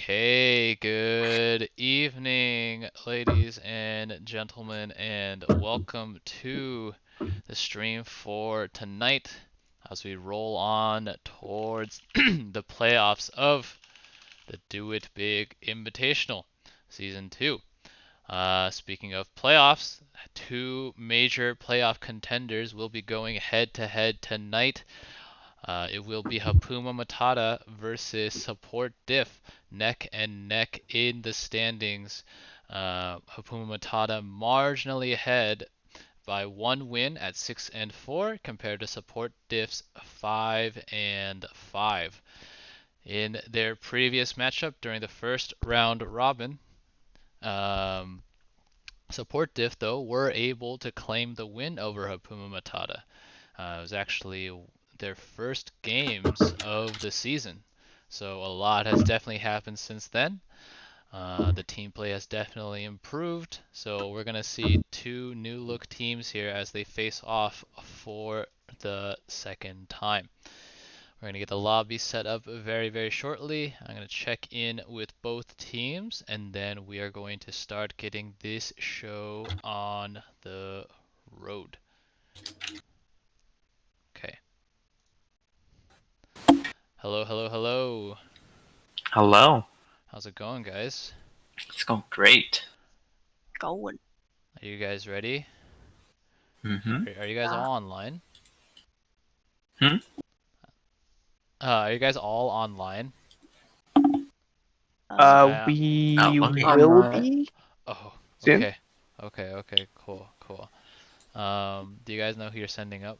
Okay, good evening, ladies and gentlemen, and welcome to the stream for tonight as we roll on towards the playoffs of the Do It Big Invitational Season 2. Speaking of playoffs, two major playoff contenders will be going head-to-head tonight. It will be Hapuuma Matata versus Support Diff, neck and neck in the standings. Hapuuma Matata marginally ahead by one win at 6-4 compared to Support Diff's 5-5. In their previous matchup during the first round robin, Support Diff though were able to claim the win over Hapuuma Matata. It was actually their first games of the season. So a lot has definitely happened since then. The team play has definitely improved. So we're going to see two new look teams here as they face off for the second time. We're going to get the lobby set up very, very shortly. I'm going to check in with both teams and then we are going to start getting this show on the road. Okay. Hello, hello, hello. Hello. How's it going, guys? It's going great. Going. Are you guys ready? Mm-hmm. Are you guys all online? Hmm? Are you guys all online? We okay. will be Oh, soon. okay. Okay, cool. Do you guys know who you're sending up?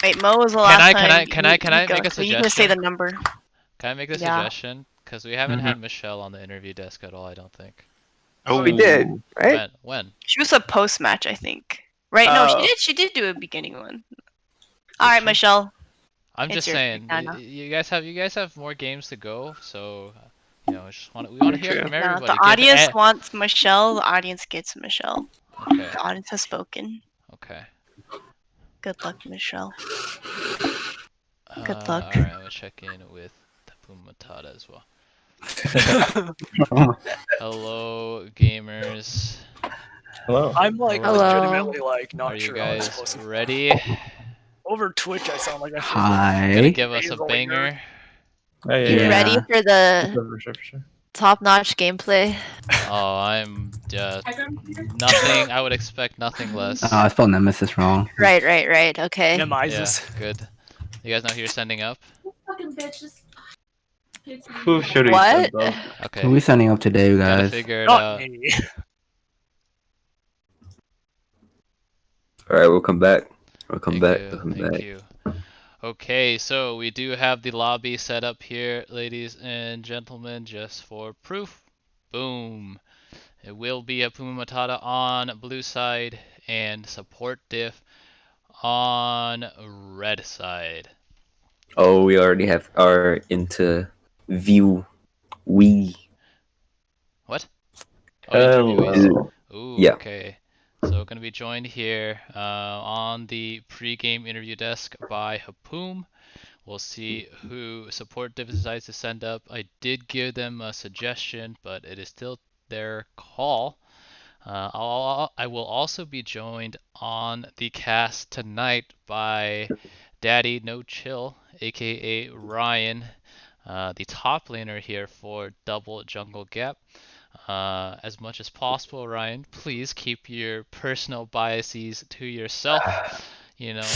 Wait, Mo was the last time. Can I make a So you can say the suggestion? number. Can I make the Yeah. suggestion? Because we haven't had Michelle on the interview desk at all, I don't think. Oh, We did, right? When? She was a post match, I think. Right? No, Oh. she did do a beginning one. All right, she? Michelle. I'm It's just your saying, turn now. you guys have more games to go, so we want to hear True. from No, everybody. the audience wants Michelle. The audience gets Michelle. Okay. The audience has spoken. Okay. Good luck, Michelle. Good luck. Alright, I'm gonna check in with Hapuuma Matata as well. Hello, gamers. Hello. I'm like Hello. legitimately like not Are you sure how I'm guys supposed to. ready? Over Twitch, I sound like I should. Gonna Hi. give us a Nasal banger. Oh, yeah, You yeah. ready for the For sure. top-notch gameplay? Oh, I'm nothing. I would expect nothing less. Oh, I spelled Nemesis wrong. Right. Okay. Yeah, Nemizes. good. You guys know who you're sending up? Who should we What? send up? Okay. Who are we sending up today, you Gotta guys? figure it Not out. me. Alright, we'll come back. Thank you. Okay, so we do have the lobby set up here, ladies and gentlemen, just for proof. Boom. It will be Hapuuma Matata on blue side and Support Diff on red side. Oh, we already have our interview. What? Oh, interviewees. Hello. Ooh, Yeah. okay. So gonna be joined here on the pre-game interview desk by Hapuum. We'll see who Support Diff decides to send up. I did give them a suggestion, but it is still their call. I will also be joined on the cast tonight by Daddy No Chill, aka Ryan, the top laner here for Double Jungle Gap. As much as possible, Ryan, please keep your personal biases to yourself. You know,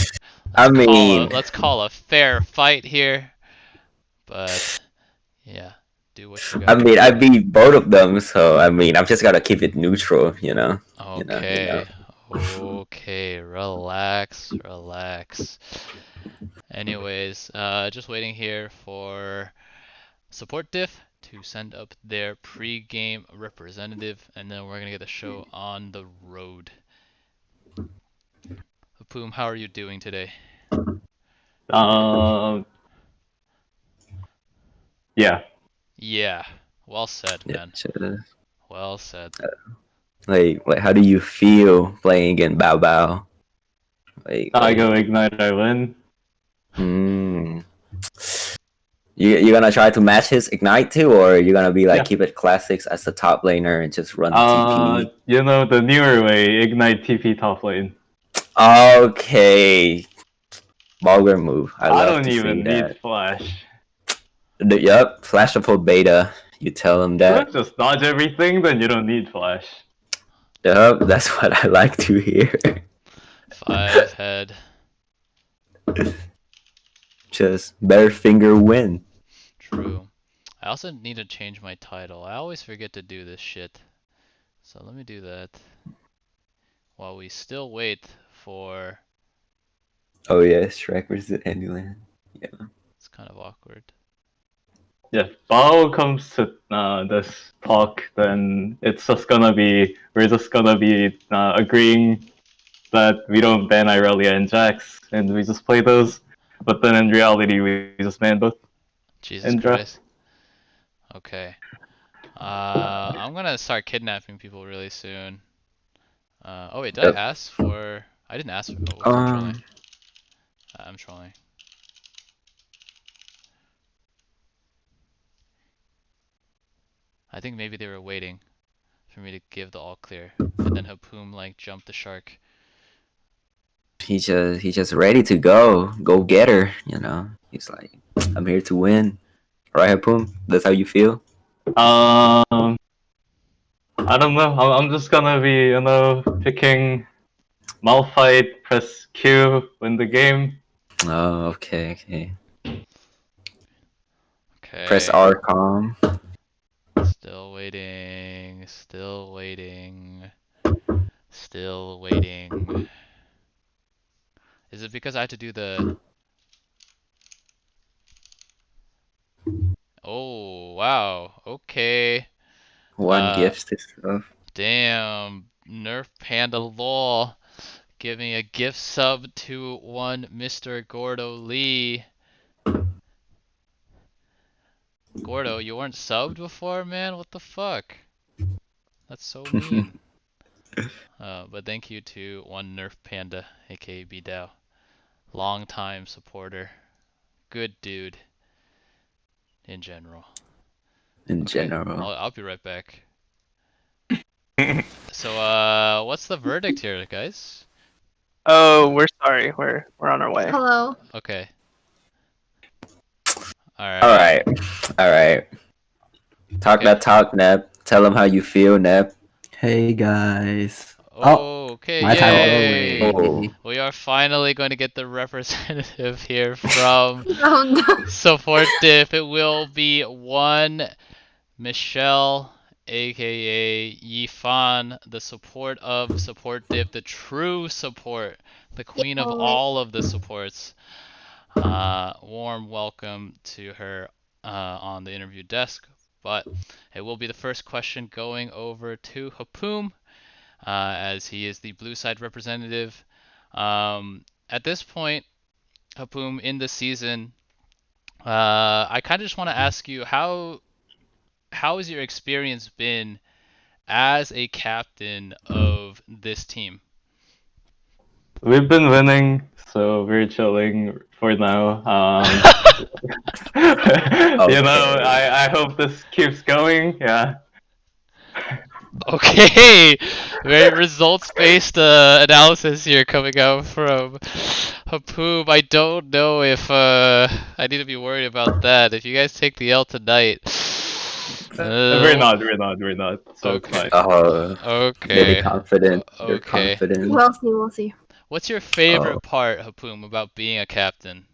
let's call a fair fight here. But yeah, do what you gotta do. I beat both of them, so I've just gotta keep it neutral, you know. Okay. Okay, relax. Anyways, just waiting here for Support Diff to send up their pre-game representative, and then we're gonna get the show on the road. Hapuum, how are you doing today? Yeah. Yeah. Well said, man. Yeah, Well said. like, how do you feel playing against Bao Bao? Like, I go Ignite, I win. Hmm. You gonna try to match his ignite too, or you gonna be like Yeah. keep it classics as the top laner and just run the TP? You know the newer way, ignite TP top lane. Okay, baller move. I I love don't to see even that. need flash. Yup, flash up for beta. You tell him that. Just dodge everything, then you don't need flash. Yup, that's what I like to hear. 5 head. Just better finger win. True. I also need to change my title. I always forget to do this shit. So let me do that. While we still wait for... Oh yeah, Shrek versus Andyland. It's kind of awkward. Yeah, if Bao comes to this talk, then it's just gonna be we're just gonna be agreeing that we don't ban Irelia and Jax, and we just play those. But then in reality, we just ban both. Jesus Indra. Christ. Okay. I'm gonna start kidnapping people really soon. Oh wait, did I Yep. ask for... I didn't ask for... Oh, whoops, I'm trolling. I'm trolling. I think maybe they were waiting for me to give the all clear. And then Hapuum like jumped the shark. He's just ready to go. Go get her, you know. He's like, I'm here to win. Right, Hapoom? That's how you feel? I don't know. I'm just gonna be, picking Malphite, press Q, win the game. Oh, okay. Press Okay. R calm. Still waiting. Still waiting. Still waiting. Is it because I have to do the... Oh, wow. Okay. One gift this stuff. Damn. Nerf Panda lol. Giving a gift sub to one Mr. Gordo Lee. Gordo, you weren't subbed before, man? What the fuck? That's so mean. But thank you to one Nerf Panda, aka B-Dow. Long time supporter. Good dude. In general. In Okay, general. I'll be right back. So, what's the verdict here, guys? Oh, we're sorry. We're on our way. Hello. Okay. Alright. Alright. Talk Okay. that talk, Neb. Tell them how you feel, Neb. Hey guys. Okay, my title. yay! Oh. We are finally going to get the representative here from Oh no. Support Diff. It will be one Michelle, aka Yifan, the support of Support Diff, the true support, the queen of all of the supports. Warm welcome to her on the interview desk. But it will be the first question going over to Hapuum, as he is the blue side representative. At this point, Hapuum, in the season, I kind of just want to ask you how has your experience been as a captain of this team? We've been winning, so we're chilling for now. I hope this keeps going. Yeah. Okay, very results-based analysis here coming out from Hapuum. I don't know if I need to be worried about that. If you guys take the L tonight, We're not. So Okay. it's fine. Okay. Really confident. You're Okay. confident. We'll see. What's your favorite part, Hapuum, about being a captain?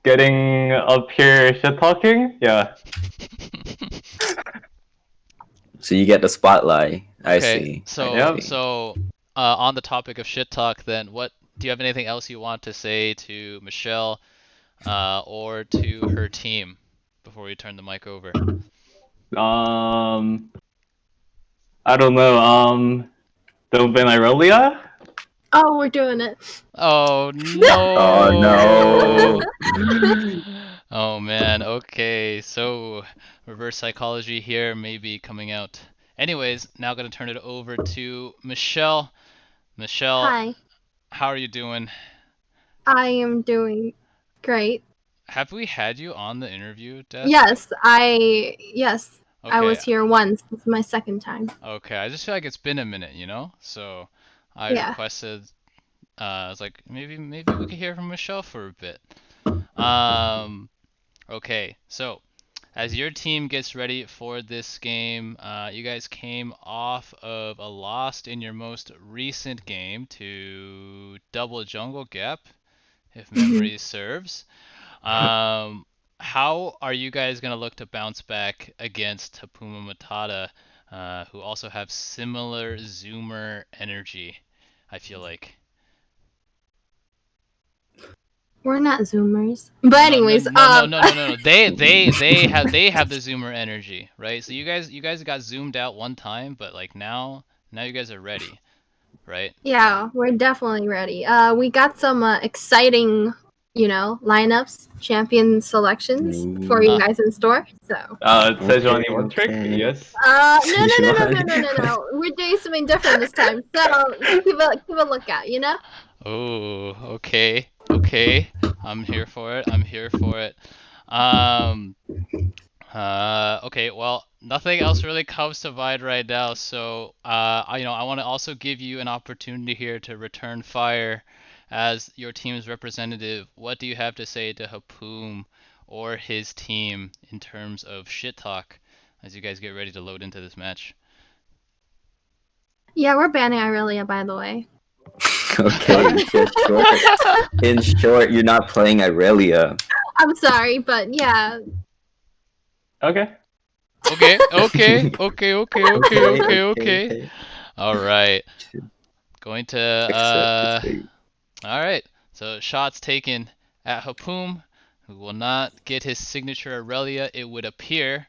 Getting up here shit talking? Yeah. So you get the spotlight. I Okay, see. so on the topic of shit talk, then, do you have anything else you want to say to Michelle, or to her team before we turn the mic over? I don't know. Don't ban Irelia? Oh, we're doing it. Oh no! Oh no. Oh man, okay, so reverse psychology here may be coming out. Anyways, now gonna turn it over to Michelle. Michelle, Hi. how are you doing? I am doing great. Have we had you on the interview desk? Yes, I Okay. was here once. This is my second time. Okay, I just feel like it's been a minute, you know? So I Yeah. requested I was like maybe we could hear from Michelle for a bit. Okay, so as your team gets ready for this game, you guys came off of a loss in your most recent game to Double Jungle Gap, if memory serves. How are you guys gonna look to bounce back against Hapuuma Matata, who also have similar Zoomer energy? I feel like. We're not Zoomers. But No, anyways, no. They have the Zoomer energy, right? So you guys got zoomed out one time, but like now you guys are ready, right? yeah, we're definitely ready. We got some exciting, lineups, champion selections for you guys in store. So. Sejuani one trick, okay. yes. No. We're doing something different this time. So keep a lookout, Oh, okay. I'm here for it. Um, okay, well, nothing else really comes to mind right now, so I want to also give you an opportunity here to return fire as your team's representative. What do you have to say to Hapoom or his team in terms of shit talk as you guys get ready to load into this match? Yeah, we're banning Irelia, by the way. Okay, in short, you're not playing Irelia. I'm sorry, but yeah. Okay. Okay. All right. Going to all right. So shots taken at Hapoom, who will not get his signature Aurelia, it would appear.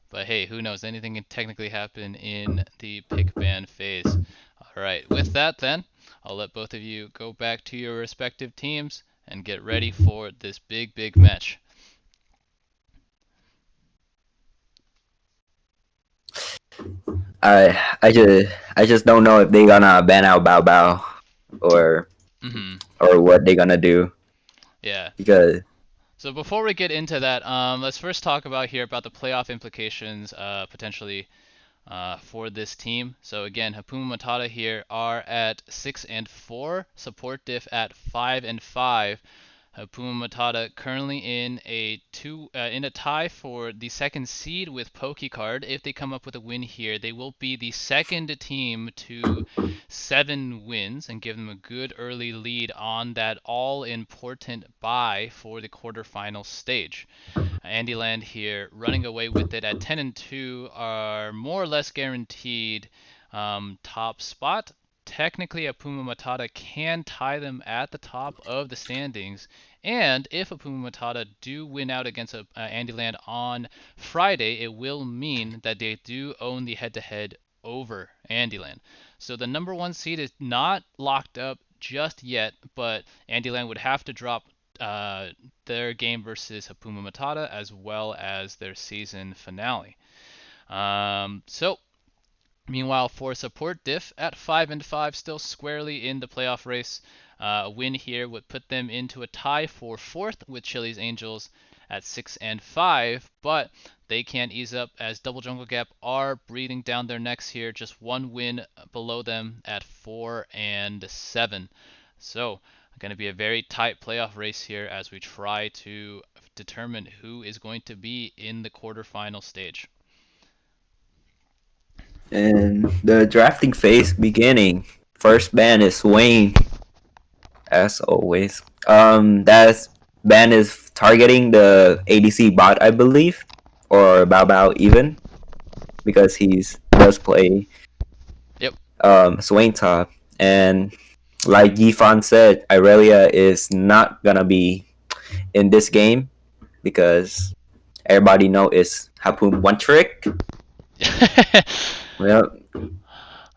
But hey, who knows? Anything can technically happen in the pick ban phase. All right. With that, then, I'll let both of you go back to your respective teams and get ready for this big match. I just don't know if they gonna ban out Bao Bao or what they gonna do. Yeah. Because so before we get into that, let's first talk about the playoff implications potentially for this team. So again, Hapuuma Matata here are at 6-4, Support Diff at 5-5. Hapuuma Matata currently in a tie for the second seed with Pokecard. If they come up with a win here, they will be the second team to 7 wins and give them a good early lead on that all-important bye for the quarterfinal stage. Andyland here running away with it at 10-2 are more or less guaranteed top spot. Technically, Hapuuma Matata can tie them at the top of the standings, and if Hapuuma Matata do win out against Andyland on Friday, it will mean that they do own the head-to-head over Andyland. So the number 1 seed is not locked up just yet, but Andyland would have to drop their game versus Hapuuma Matata as well as their season finale. So meanwhile, for Support Diff at 5-5, still squarely in the playoff race. A win here would put them into a tie for 4th with Chili's Angels at 6-5, but they can't ease up as Double Jungle Gap are breathing down their necks here. Just 1 win below them at 4-7. So going to be a very tight playoff race here as we try to determine who is going to be in the quarterfinal stage. And the drafting phase beginning. First ban is Wayne, as always. That ban is targeting the ADC bot, I believe, or Bao Bao even, because does play Swain top. And like Yifan said, Irelia is not gonna be in this game because everybody know it's Hapoom one trick. Well,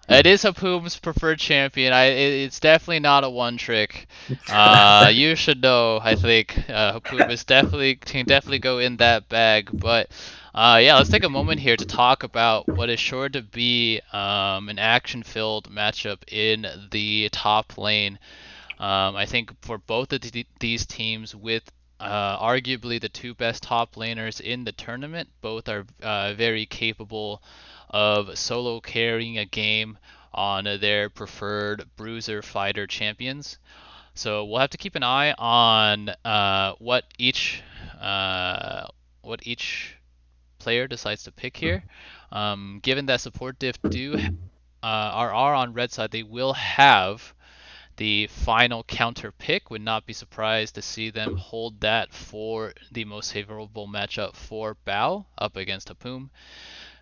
it is Hapoom's preferred champion. It's definitely not a one trick. You should know. I think Hapoom can definitely go in that bag. But Yeah, let's take a moment here to talk about what is sure to be an action-filled matchup in the top lane. I think for both of these teams, with arguably the two best top laners in the tournament, both are very capable of solo carrying a game on their preferred bruiser fighter champions. So we'll have to keep an eye on what each player decides to pick here. Given that support diff are on red side, they will have the final counter pick. Would not be surprised to see them hold that for the most favorable matchup for Bao up against Hapuuma.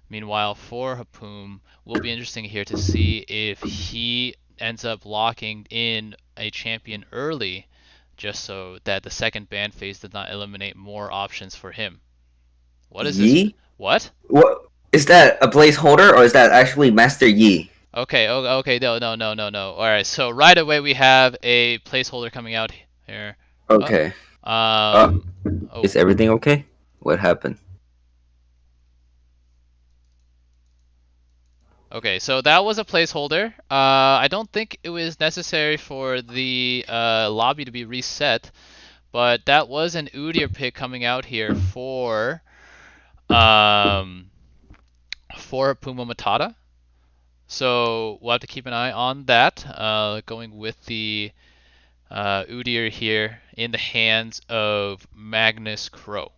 Meanwhile, for Hapuuma, will be interesting here to see if he ends up locking in a champion early, just so that the second ban phase does not eliminate more options for him. What is this? Yi? What? What is that? A placeholder or is that actually Master Yi? Okay, okay, no. All right, so right away we have a placeholder coming out here. Okay. Oh. Is everything okay? What happened? Okay, so that was a placeholder. I don't think it was necessary for the lobby to be reset, but that was an Udyr pick coming out here for Hapuuma Matata. So we'll have to keep an eye on that. Going with the Udyr here in the hands of Magnus Crow.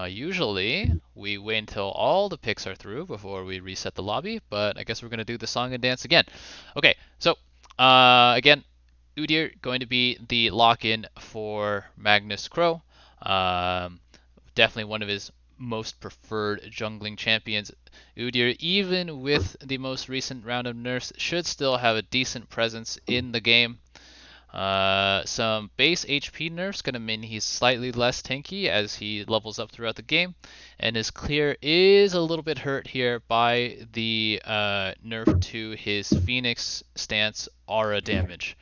Usually, we wait until all the picks are through before we reset the lobby, but I guess we're going to do the song and dance again. Okay, so again, Udyr going to be the lock-in for Magnus Crow. Definitely one of his most preferred jungling champions. Udyr, even with the most recent round of nerfs, should still have a decent presence in the game. Some base HP nerfs gonna mean he's slightly less tanky as he levels up throughout the game, and his clear is a little bit hurt here by the nerf to his Phoenix stance aura damage.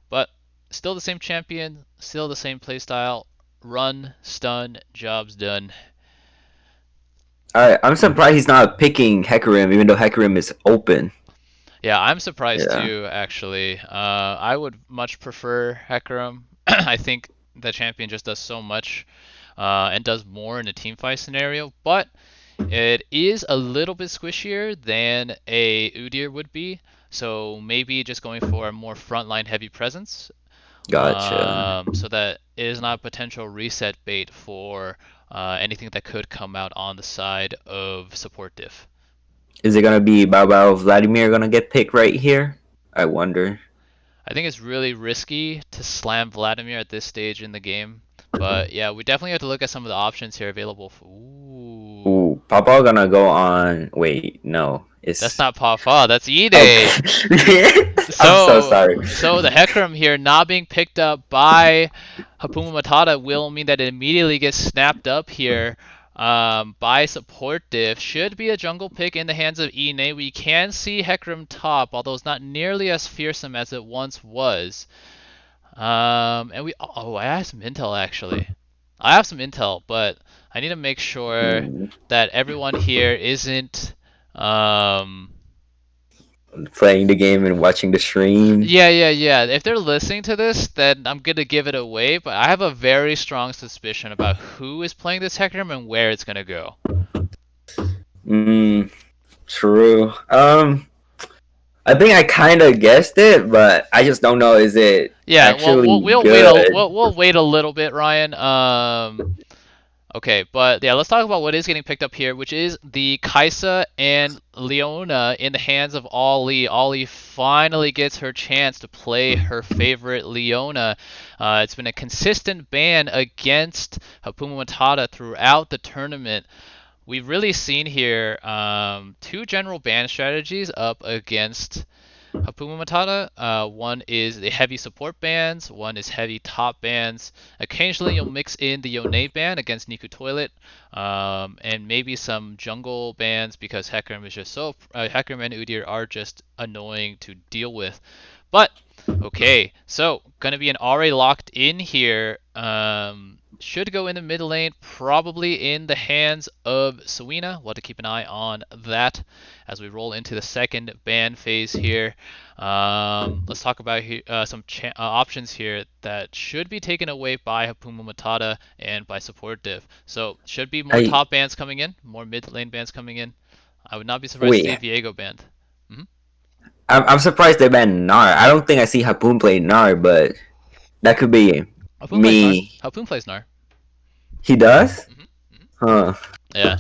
But still the same champion, still the same playstyle. Run, stun, job's done. Alright, I'm surprised he's not picking Hecarim, even though Hecarim is open. Yeah, I'm surprised too, actually. I would much prefer Hecarim. I think the champion just does so much and does more in a teamfight scenario, but it is a little bit squishier than a Udyr would be, so maybe just going for a more frontline heavy presence. Gotcha. So that it is not a potential reset bait for anything that could come out on the side of support diff. Is it gonna be Bao Vladimir gonna get picked right here? I wonder. I think it's really risky to slam Vladimir at this stage in the game. But yeah, we definitely have to look at some of the options here available. Ooh, Papa gonna go on. Wait, no, that's not Papa. That's Ide. Okay. I'm so sorry. So the Hecarim here not being picked up by Hapuuma Matata will mean that it immediately gets snapped up here by support diff. Should be a jungle pick in the hands of Ine. We can see Hecarim top, although it's not nearly as fearsome as it once was. And I have some intel actually. I have some intel, but I need to make sure that everyone here isn't playing the game and watching the stream. Yeah. If they're listening to this, then I'm gonna give it away, but I have a very strong suspicion about who is playing this Hecarim and where it's gonna go. True. I think I kind of guessed it, but I just don't know. Is it actually we'll good? we'll wait a little bit, Ryan. Okay, but yeah, let's talk about what is getting picked up here, which is the Kaisa and Leona in the hands of Ollie. Ollie finally gets her chance to play her favorite Leona. It's been a consistent ban against Hapuuma Matata throughout the tournament. We've really seen here two general ban strategies up against Hapuuma Matata. One is the heavy support bans, one is heavy top bans. Occasionally you'll mix in the Yone ban against Niku Toilet, and maybe some jungle bans because Hecarim is just Hecarim and Udyr are just annoying to deal with. But okay, so gonna be an RA locked in here should go in the mid lane, probably in the hands of Sawina. We'll have to keep an eye on that as we roll into the second ban phase here. Let's talk about some options here that should be taken away by Hapuuma Matata and by support div. So should be more top bans coming in, more mid lane bans coming in. I would not be surprised to see Viego banned. I'm surprised they banned Gnar. I don't think I see Hapoon play Gnar, but that could be Hapoon me. Hapoon plays Gnar. He does? Huh. Yeah.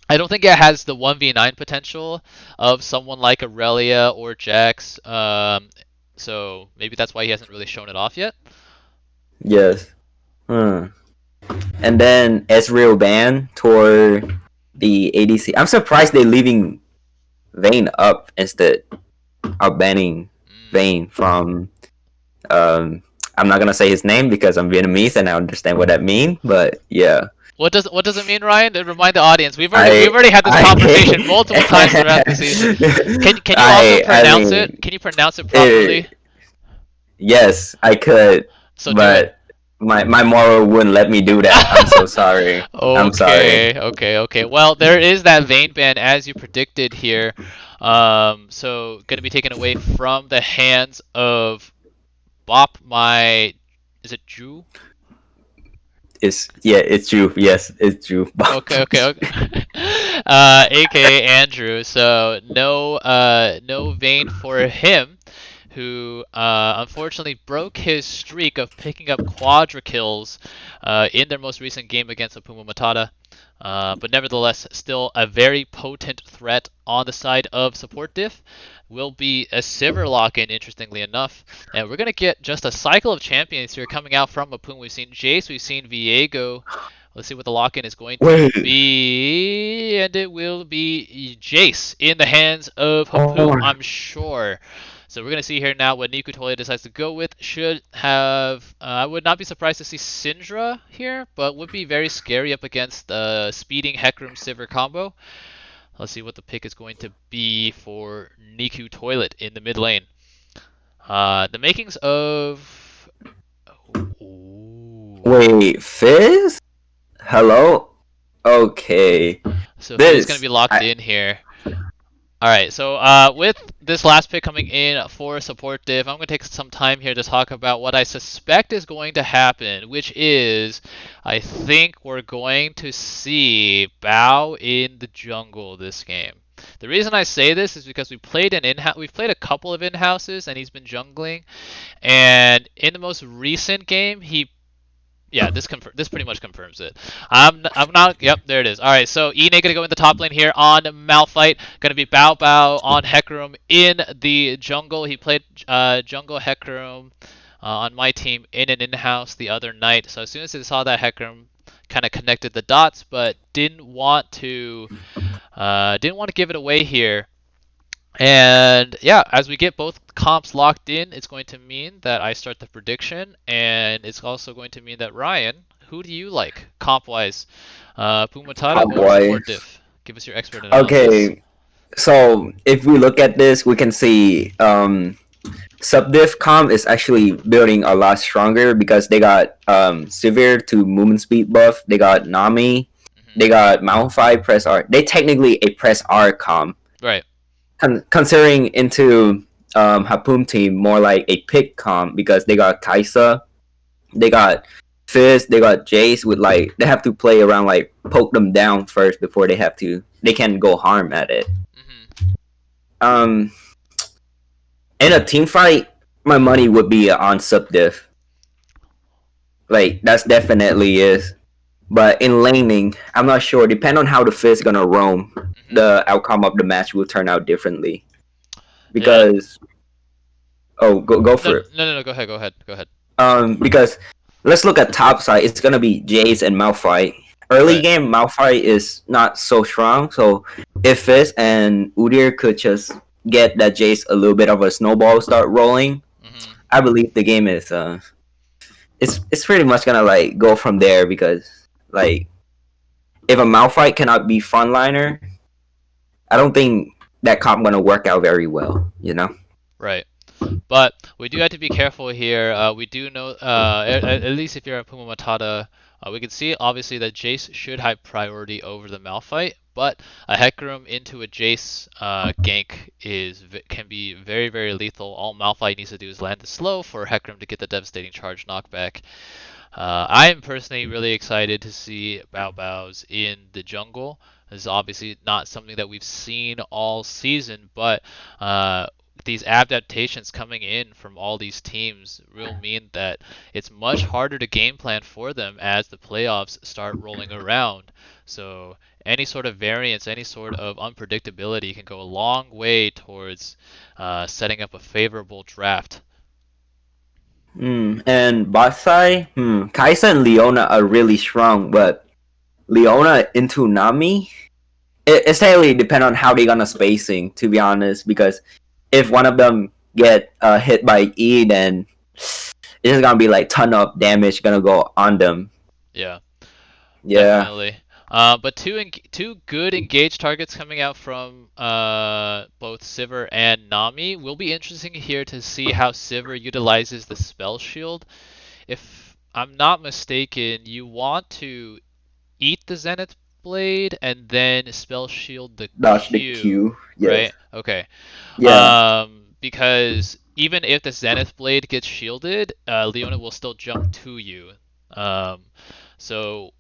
I don't think it has the 1v9 potential of someone like Aurelia or Jax. So maybe that's why he hasn't really shown it off yet. Yes. And then Ezreal ban toward the ADC. I'm surprised they're leaving Vayne up instead of banning Vayne from I'm not gonna say his name because I'm Vietnamese and I understand what that means, but yeah. What does it mean, Ryan? To remind the audience, we've already had this conversation multiple times throughout the season. Can you also pronounce it? Can you pronounce it properly? Yes, I could, so but my moral wouldn't let me do that. I'm so sorry. I'm sorry. Okay. Well, there is that Vayne ban as you predicted here. So gonna be taken away from the hands of Bop. Is it Drew? It's Drew. Yes, it's Drew. Okay. AKA Andrew. So no Vayne for him, who unfortunately broke his streak of picking up quadra kills in their most recent game against Hapuuma Matata. But nevertheless, still a very potent threat on the side of support diff. Will be a Sivir lock-in, interestingly enough. And we're going to get just a cycle of champions here coming out from Hapoon. We've seen Jace, we've seen Viego. Let's see what the lock-in is going to be. And it will be Jace in the hands of Hapoon, I'm sure. So we're going to see here now what Niku Tolia decides to go with. Should have... I would not be surprised to see Syndra here, but would be very scary up against the speeding Hecarim Sivir combo. Let's see what the pick is going to be for Niku Toilet in the mid lane. The makings of... Wait, Fizz? Hello? Okay. So Fizz is going to be locked in here. Alright, so with this last pick coming in for support div, I'm going to take some time here to talk about what I suspect is going to happen, which is I think we're going to see Bao in the jungle this game. The reason I say this is because we've played a couple of in-houses and he's been jungling, and in the most recent game this pretty much confirms it. I'm not. Yep, there it is. All right, so Ine gonna go in the top lane here on Malphite. Gonna be Bao on Hecarim in the jungle. He played jungle Hecarim on my team in an in-house the other night. So as soon as he saw that Hecarim, kind of connected the dots, but didn't want to give it away here. And yeah, as we get both comps locked in, it's going to mean that I start the prediction, and it's also going to mean that Ryan, who do you like comp-wise? Pumatata or support diff? Give us your expert analysis. Okay, so if we look at this, we can see Supp diff comp is actually building a lot stronger because they got Sivir to movement speed buff, they got Nami, they got Malphite press R. They technically a press R comp. Right. Considering into Hapoom team more like a pick comp because they got Kaisa, they got Fizz, they got Jace with like they have to play around like poke them down first before they can go harm at it. In a team fight, my money would be on Supp diff. Like that's definitely is. But in laning, I'm not sure. Depending on how the Fizz gonna roam, the outcome of the match will turn out differently. Because go for it. No, go ahead. Because let's look at top side. It's gonna be Jace and Malphite. Early game, Malphite is not so strong. So if Fizz and Udyr could just get that Jace a little bit of a snowball start rolling, I believe the game is it's pretty much gonna like go from there because. Like, if a Malphite cannot be frontliner, I don't think that comp gonna work out very well, you know? Right. But we do have to be careful here. We do know, at least if you're Hapuuma Matata, we can see obviously that Jace should have priority over the Malphite, but a Hecarim into a Jace gank can be very, very lethal. All Malphite needs to do is land the slow for Hecarim to get the devastating charge knockback. I am personally really excited to see Bao Baos in the jungle. This is obviously not something that we've seen all season, but these adaptations coming in from all these teams will mean that it's much harder to game plan for them as the playoffs start rolling around. So any sort of variance, any sort of unpredictability can go a long way towards setting up a favorable draft. And bot side, Kaisa and Leona are really strong, but Leona into Nami, it's totally depend on how they're gonna spacing, to be honest, because if one of them get hit by E, then it's just gonna be like ton of damage gonna go on them. Yeah. Yeah. Definitely. But two good engaged targets coming out from both Sivir and Nami. Will be interesting here to see how Sivir utilizes the spell shield. If I'm not mistaken, you want to eat the Zenith Blade and then spell shield the Dodge Q, the Q. Yes. right? Okay. Yeah. Because even if the Zenith Blade gets shielded, Leona will still jump to you. So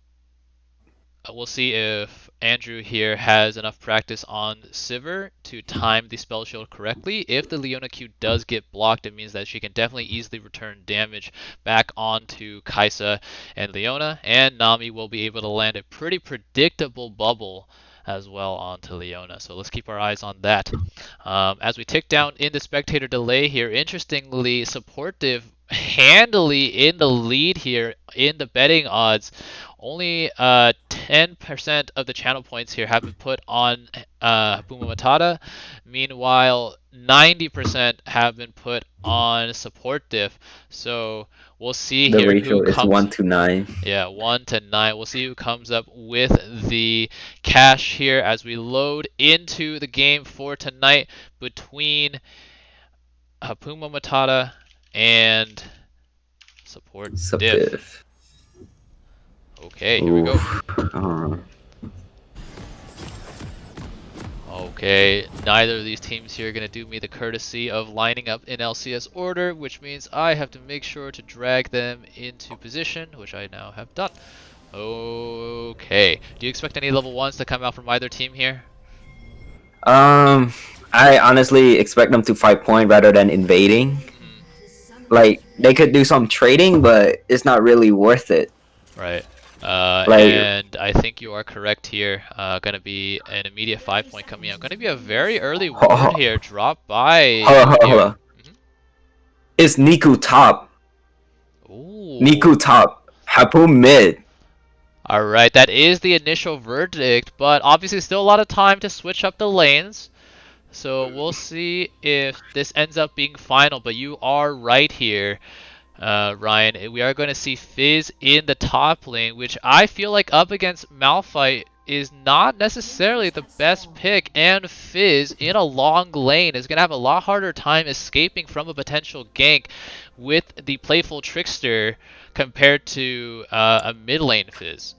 we'll see if Andrew here has enough practice on Sivir to time the spell shield correctly. If the Leona Q does get blocked, it means that she can definitely easily return damage back onto Kaisa and Leona, and Nami will be able to land a pretty predictable bubble as well onto Leona. So let's keep our eyes on that. As we tick down in the spectator delay here, interestingly, Supportive handily in the lead here in the betting odds. Only 10% of the channel points here have been put on Hapuuma Matata. Meanwhile, 90% have been put on Support Diff. So we'll see The here ratio who is comes. 1-9. Yeah, 1-9. We'll see who comes up with the cash here as we load into the game for tonight between Hapuuma Matata and Support Diff. Okay, here we go. Okay, neither of these teams here are going to do me the courtesy of lining up in LCS order, which means I have to make sure to drag them into position, which I now have done. Okay, do you expect any level 1s to come out from either team here? I honestly expect them to fight point rather than invading. Like, they could do some trading, but it's not really worth it. Right. And I think you are correct here. Gonna be an immediate 5-point coming out. Gonna be a very early ward here. Drop by. Hold on. It's Niku top. Ooh. Niku top. Hapuuma mid. Alright, that is the initial verdict, but obviously still a lot of time to switch up the lanes. So we'll see if this ends up being final, but you are right here. Ryan, we are going to see Fizz in the top lane, which I feel like up against Malphite is not necessarily the best pick, and Fizz in a long lane is going to have a lot harder time escaping from a potential gank with the playful Trickster compared to a mid lane Fizz.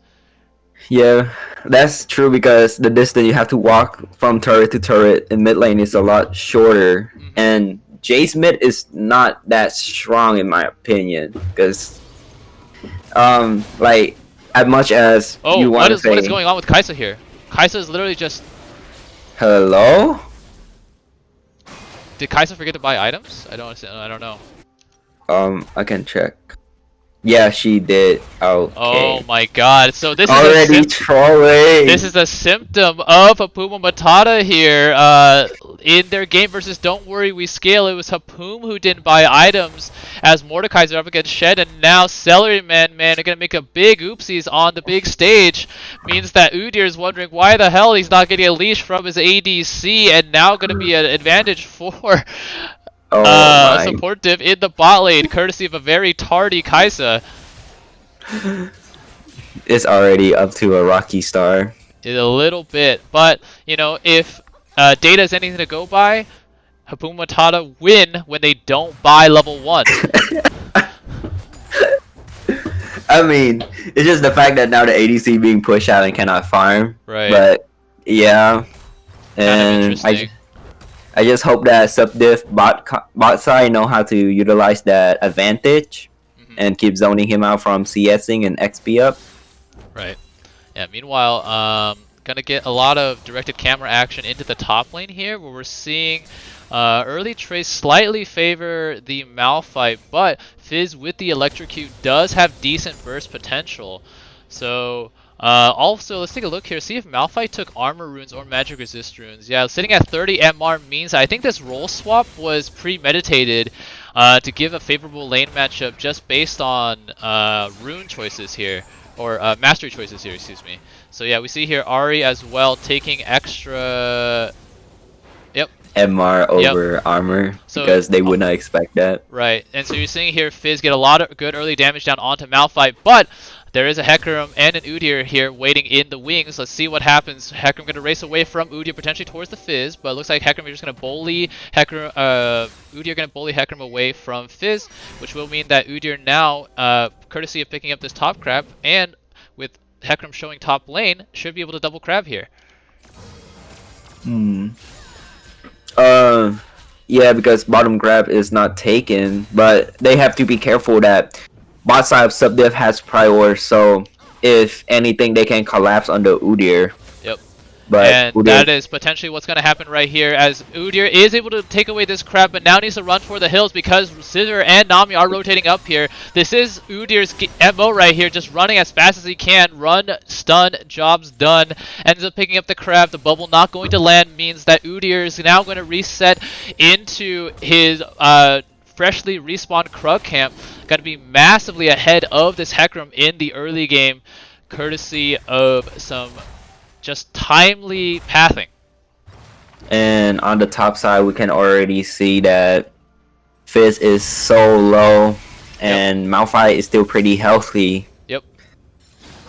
Yeah, that's true because the distance you have to walk from turret to turret in mid lane is a lot shorter, and Jace mid is not that strong in my opinion because, like, as much as you want to say. What is going on with Kaisa here? Kaisa is literally just. Hello? Did Kaisa forget to buy items? I don't know. I can check. Yeah, she did. Okay. Oh my god. So this already is trolling. This is a symptom of Hapuuma Matata here. In their game versus Don't Worry We Scale, it was Hapuum who didn't buy items as Mordekaiser up against Shed, and now Celery Man are gonna make a big oopsies on the big stage. Means that Udyr is wondering why the hell he's not getting a leash from his ADC, and now gonna be an advantage for Support Div in the bot lane, courtesy of a very tardy Kaisa. It's already up to a rocky star. A little bit, but you know, if data is anything to go by, Hapuuma Matata win when they don't buy level 1. I mean, it's just the fact that now the ADC being pushed out and cannot farm. Right. But yeah, Kind of and interesting. I just hope that Supp Diff bot side know how to utilize that advantage and keep zoning him out from CSing and XP up. Right. Yeah, meanwhile, gonna get a lot of directed camera action into the top lane here, where we're seeing early trades slightly favor the Malphite, but Fizz with the Electrocute does have decent burst potential. So, also, let's take a look here, see if Malphite took armor runes or magic resist runes. Yeah, sitting at 30 MR means I think this role swap was premeditated to give a favorable lane matchup just based on rune choices here. Or mastery choices here, excuse me. So yeah, we see here Ahri as well taking extra... Yep. MR over armor, So, because they would not expect that. Right, and so you're seeing here Fizz get a lot of good early damage down onto Malphite, but there is a Hecarim and an Udyr here waiting in the wings. Let's see what happens. Hecarim going to race away from Udyr potentially towards the Fizz, but it looks like Hecarim is just going to bully Hecarim, Udyr going to bully Hecarim away from Fizz, which will mean that Udyr now, courtesy of picking up this top crab, and with Hecarim showing top lane, should be able to double crab here. Yeah, because bottom grab is not taken, but they have to be careful that bot side of Supp Diff has prior, so if anything, they can collapse under Udyr. Yep. But And that is potentially what's going to happen right here, as Udyr is able to take away this crab, but now needs to run for the hills because Scissor and Nami are rotating up here. This is Udyr's MO right here, just running as fast as he can. Run, stun, job's done. Ends up picking up the crab. The bubble not going to land means that Udyr is now going to reset into his freshly respawned Krug camp. Going to be massively ahead of this Hecarim in the early game, courtesy of some just timely pathing. And on the top side, we can already see that Fizz is so low, and Malphite is still pretty healthy. Yep.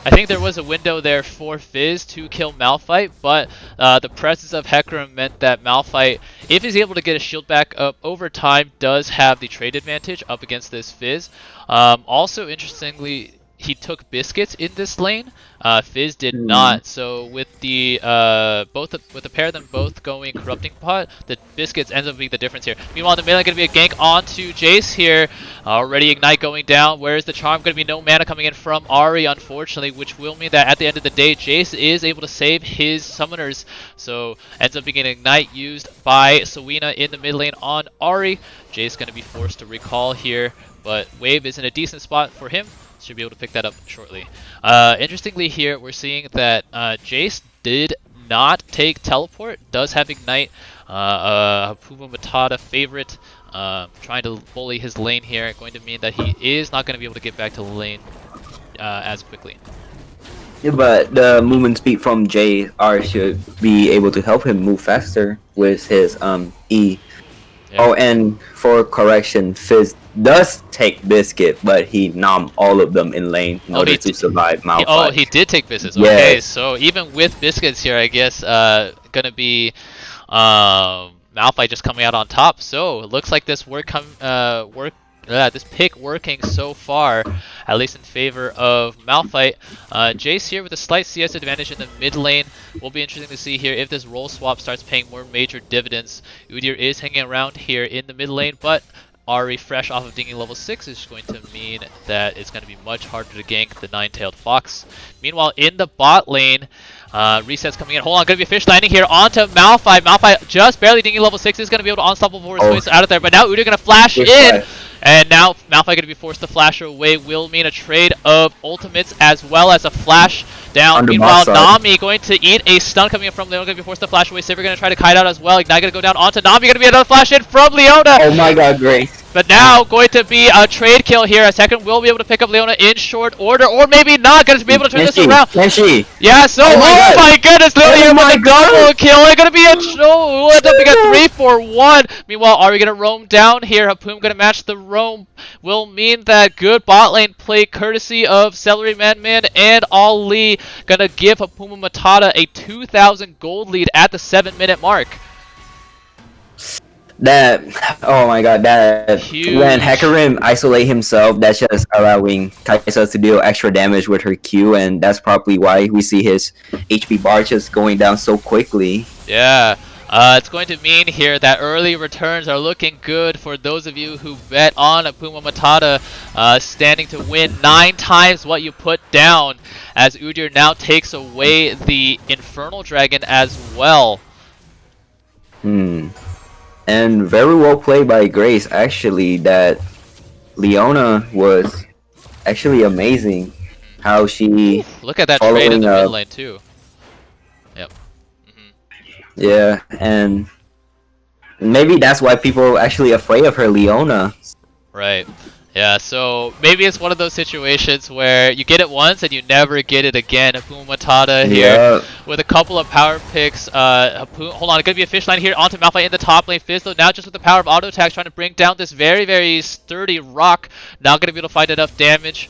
I think there was a window there for Fizz to kill Malphite, but the presence of Hecarim meant that Malphite, if he's able to get a shield back up over time, does have the trade advantage up against this Fizz. Also, interestingly, he took biscuits in this lane. Fizz did not. So with the with the pair of them both going corrupting pot, the biscuits ends up being the difference here. Meanwhile, the melee going to be a gank onto Jace here. Already Ignite going down. Where's the charm? Going to be no mana coming in from Ahri, unfortunately, which will mean that at the end of the day, Jace is able to save his summoners. So ends up being an Ignite used by Sowina in the mid lane on Ahri. Jace going to be forced to recall here, but Wave is in a decent spot for him. Should be able to pick that up shortly. Interestingly here, we're seeing that Jace did not take Teleport, does have Ignite. Hapuuma Matata favorite, trying to bully his lane here, going to mean that he is not going to be able to get back to the lane as quickly. Yeah, but the movement speed from JR should be able to help him move faster with his E. Yeah. Oh, and for correction, Fizz does take Biscuit, but he nommed all of them in lane in order to survive Malphite. Oh, he did take Biscuits. Okay, so even with Biscuits here, I guess gonna be Malphite just coming out on top. So it looks like this this pick working so far, at least in favor of Malphite. Jace here with a slight CS advantage in the mid lane. Will be interesting to see here if this role swap starts paying more major dividends. Udyr is hanging around here in the mid lane, but Ahri fresh off of dinging level 6 is going to mean that it's going to be much harder to gank the Nine-Tailed Fox. Meanwhile, in the bot lane, resets coming in. Hold on, going to be a fish landing here onto Malphite. Malphite just barely dinging level 6 is going to be able to unstoppable his ways out of there, but now Udyr going to flash in. And now Malphite going to be forced to flash away. Will mean a trade of ultimates as well as a flash down. Meanwhile, Nami going to eat a stun coming in from Leona, going to be forced to flash away. Sivir going to try to kite out as well. Ignite going to go down onto Nami. Going to be another flash in from Leona. Oh my god, great. But now going to be a trade kill here. A second will be able to pick up Leona in short order, or maybe not. Going to be able to turn this around. Can she? Yeah, so, oh my goodness, Leona here with a double kill. It's going to be a we'll end up being a 3-for-1. Meanwhile, are we going to roam down here? Hapuuma going to match the roam. Will mean that good bot lane play courtesy of Celery Man and Ali. Gonna give Hapuuma Matata a 2,000 gold lead at the 7-minute mark. That, oh my god, that Huge. when Hecarim isolate himself, that's just allowing Kaisa to deal extra damage with her Q, and that's probably why we see his HP bar just going down so quickly. Yeah. It's going to mean here that early returns are looking good for those of you who bet on Hapuuma Matata standing to win 9 times what you put down, as Udyr now takes away the Infernal Dragon as well. And very well played by Grace, actually, that Leona was actually amazing. How she Look at that trade in the mid following up. lane too. Yep. Yeah, and maybe that's why people are actually afraid of her, Leona. Right. Yeah, so maybe it's one of those situations where you get it once and you never get it again. Hapuuma Matata here Yeah. with a couple of power picks. Hold on, it's going to be a fish line here onto Malphite in the top lane. Fizz though now just with the power of auto attacks trying to bring down this very, very sturdy rock. Not going to be able to find enough damage.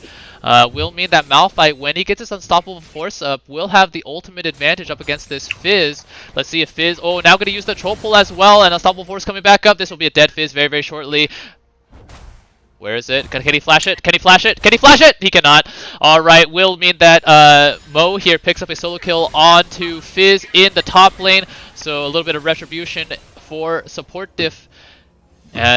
Will mean that Malphite, when he gets his unstoppable force up, will have the ultimate advantage up against this Fizz. Let's see if Fizz, oh, now going to use the troll pull as well, and unstoppable force coming back up. This will be a dead Fizz very, very shortly. Where is it? Can he flash it? Can he flash it? Can he flash it? He cannot. Alright, will mean that Mo here picks up a solo kill onto Fizz in the top lane. So a little bit of retribution for support Diff.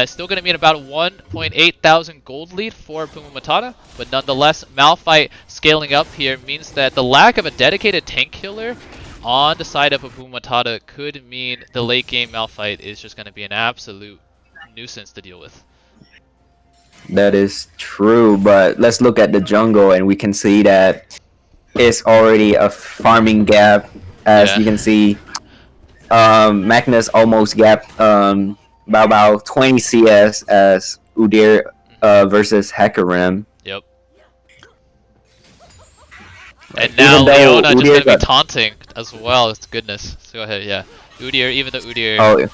Still going to mean about a 1.8 thousand gold lead for Hapuuma Matata. But nonetheless, Malphite scaling up here means that the lack of a dedicated tank killer on the side of Hapuuma Matata could mean the late game Malphite is just going to be an absolute nuisance to deal with. That is true, but let's look at the jungle and we can see that it's already a farming gap. As you can see, Magnus almost gapped about 20 CS as Udyr versus Hecarim. Yep. And now Leona just going to be taunting as well. It's goodness. So go ahead, yeah. Udyr, even though Udyr...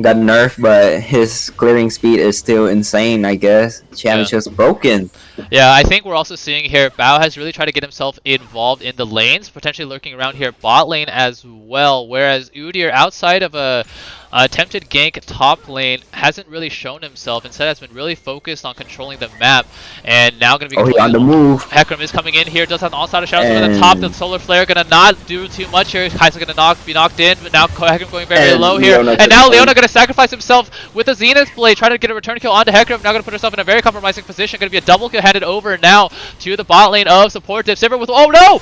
got nerfed, but his clearing speed is still insane, I guess. Champ is just broken. Yeah, I think we're also seeing here, Bao has really tried to get himself involved in the lanes, potentially lurking around here bot lane as well, whereas Udyr, outside of a attempted gank top lane, hasn't really shown himself. Instead has been really focused on controlling the map, and now going to be on the move. Hecarim is coming in here, does have an onslaught of shadows over the top. The solar flare going to not do too much here. Kaisa going to be knocked in, but now Hecarim going very, very low here. And now Leona going to sacrifice himself with a Zenith Blade, trying to get a return kill onto Hecarim. Now going to put herself in a very compromising position. Going to be a double kill handed over now to the bot lane of support Diff. Sivir with, oh no!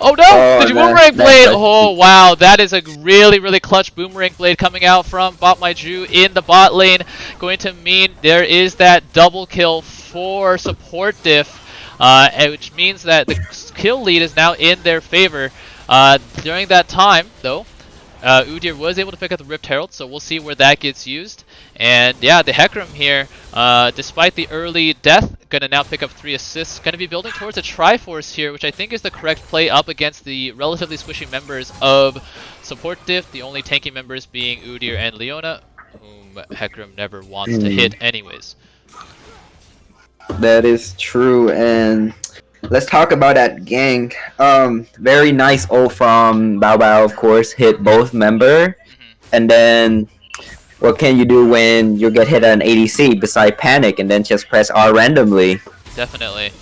Oh no! Did you Boomerang Blade? Oh wow, that is a really, really clutch Boomerang Blade coming out from Bot Maiju in the bot lane. Going to mean there is that double kill for support Diff, which means that the kill lead is now in their favor. During that time, though, Udyr was able to pick up the Rift Herald, so we'll see where that gets used. And yeah, the Hecarim here, despite the early death, gonna now pick up 3 assists. Gonna be building towards a Triforce here, which I think is the correct play up against the relatively squishy members of support Diff, the only tanky members being Udyr and Leona, whom Hecarim never wants to hit anyways. That is true, and let's talk about that gank. Very nice ult from Bao Bao, of course, hit both member. And then what can you do when you get hit on an ADC beside panic and then just press R randomly? Definitely.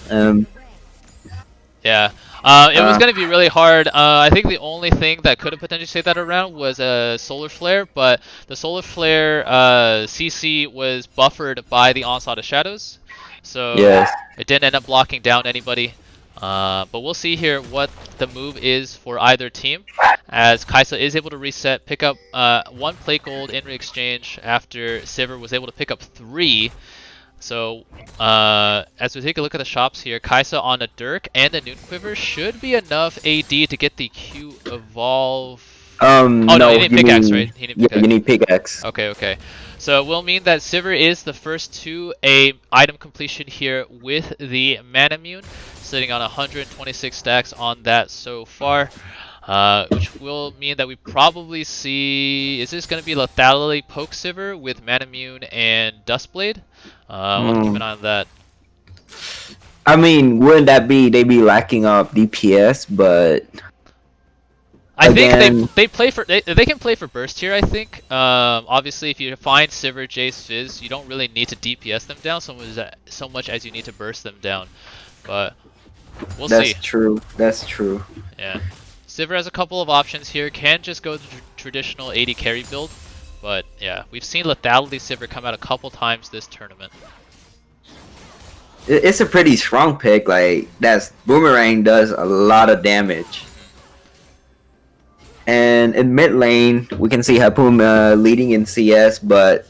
Yeah. It was going to be really hard. I think the only thing that could have potentially saved that around was a Solar Flare, but the Solar Flare CC was buffered by the Onslaught of Shadows. So it didn't end up blocking down anybody. But we'll see here what the move is for either team, as Kaisa is able to reset, pick up 1 plate gold in exchange after Sivir was able to pick up 3. So as we take a look at the shops here, Kaisa on a Dirk and a Noon Quiver should be enough AD to get the Q evolve. No, he didn't pickaxe, right? He didn't pickaxe. You need pickaxe. Okay. So it will mean that Sivir is the first to a item completion here with the Manamune, sitting on 126 stacks on that so far, which will mean that we probably see, is this going to be Lethality Poke Sivir with Manamune and Dustblade? We'll keep an eye on that. I mean, wouldn't that be, they be lacking up DPS, but I Again- think they play for they can play for burst here. I think. Obviously, if you find Sivir, Jace, Fizz, you don't really need to DPS them down so much as you need to burst them down. But we'll see. That's true. That's true. Yeah, Sivir has a couple of options here. Can just go the traditional AD carry build, but yeah, we've seen lethality Sivir come out a couple times this tournament. It's a pretty strong pick. Like that's Boomerang does a lot of damage. And in mid lane, we can see Hapuuma leading in CS, but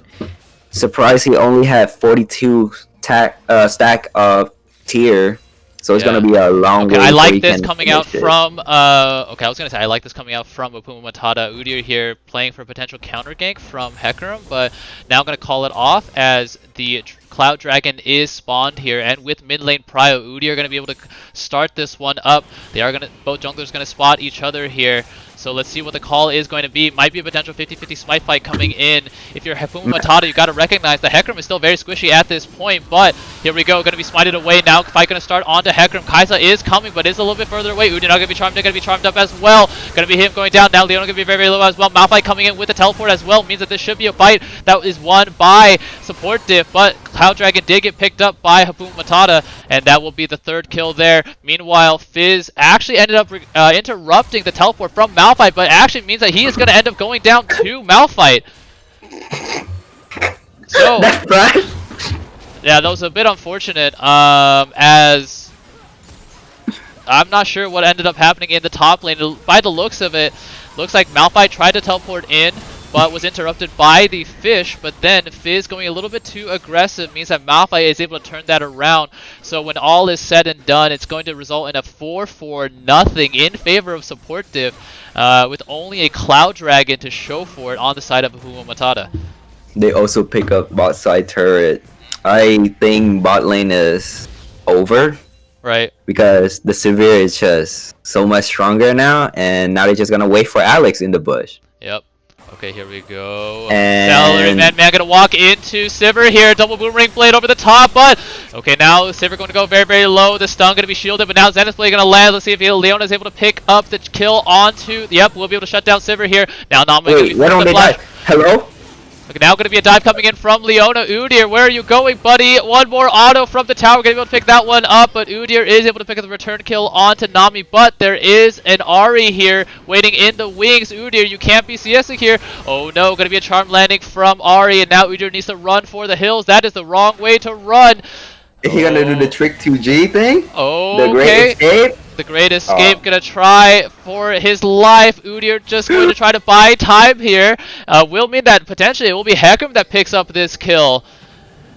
surprise, he only had 42 stack of tier, so it's gonna be a long way. I like before he this can coming out finish it. from. Okay, I was gonna say I like this coming out from Hapuuma Matata. Udyr here playing for a potential counter gank from Hecarim, but now I'm gonna call it off as the Cloud Dragon is spawned here, and with mid lane prio, Udyr are gonna be able to start this one up. They are gonna both junglers gonna spot each other here. So let's see what the call is going to be. Might be a potential 50-50 smite fight coming in. If you're Hapuuma Matata, you got to recognize the Hecarim is still very squishy at this point. But here we go, going to be smited away now. Fight going to start onto Hecarim. Kaisa is coming, but is a little bit further away. Udyr not going to be charmed. They're going to be charmed up as well. Going to be him going down. Now Leona going to be very, very low as well. Malphite coming in with the teleport as well. Means that this should be a fight that is won by support Diff. But Cloud Dragon did get picked up by Hapuuma Matata, and that will be the third kill there. Meanwhile, Fizz actually ended up interrupting the teleport from Malphite, but actually means that he is going to end up going down to Malphite. So, yeah, that was a bit unfortunate, as I'm not sure what ended up happening in the top lane. By the looks of it, looks like Malphite tried to teleport in, but was interrupted by the fish, but then Fizz going a little bit too aggressive means that Malphite is able to turn that around. So when all is said and done, it's going to result in a 4-4-0 in favor of support Diff, with only a Cloud Dragon to show for it on the side of Hapuuma Matata. They also pick up bot side turret. I think bot lane is over. Right. Because the Sivir is just so much stronger now, and now they're just gonna wait for Alex in the bush. Yep. Okay, here we go. And Man gonna walk into Sivir here. Double boomerang blade over the top, but okay, now Sivir going to go very, very low. The stun gonna be shielded, but now Zenith's blade gonna land. Let's see if Leona is able to pick up the kill onto. Yep, we'll be able to shut down Sivir here. Now Nami gonna be wait, why don't they die? Hello? Okay, now gonna be a dive coming in from Leona. Udyr, where are you going, buddy? One more auto from the tower. Gonna be able to pick that one up, but Udyr is able to pick up the return kill onto Nami. But there is an Ahri here waiting in the wings. Udyr, you can't be CSing here. Oh no, gonna be a charm landing from Ahri, and now Udyr needs to run for the hills. That is the wrong way to run. Is he gonna do the trick 2G thing? Oh, The Great Escape? The Great Escape gonna try for his life. Udyr just going to try to buy time here. Will mean that potentially it will be Hecarim that picks up this kill.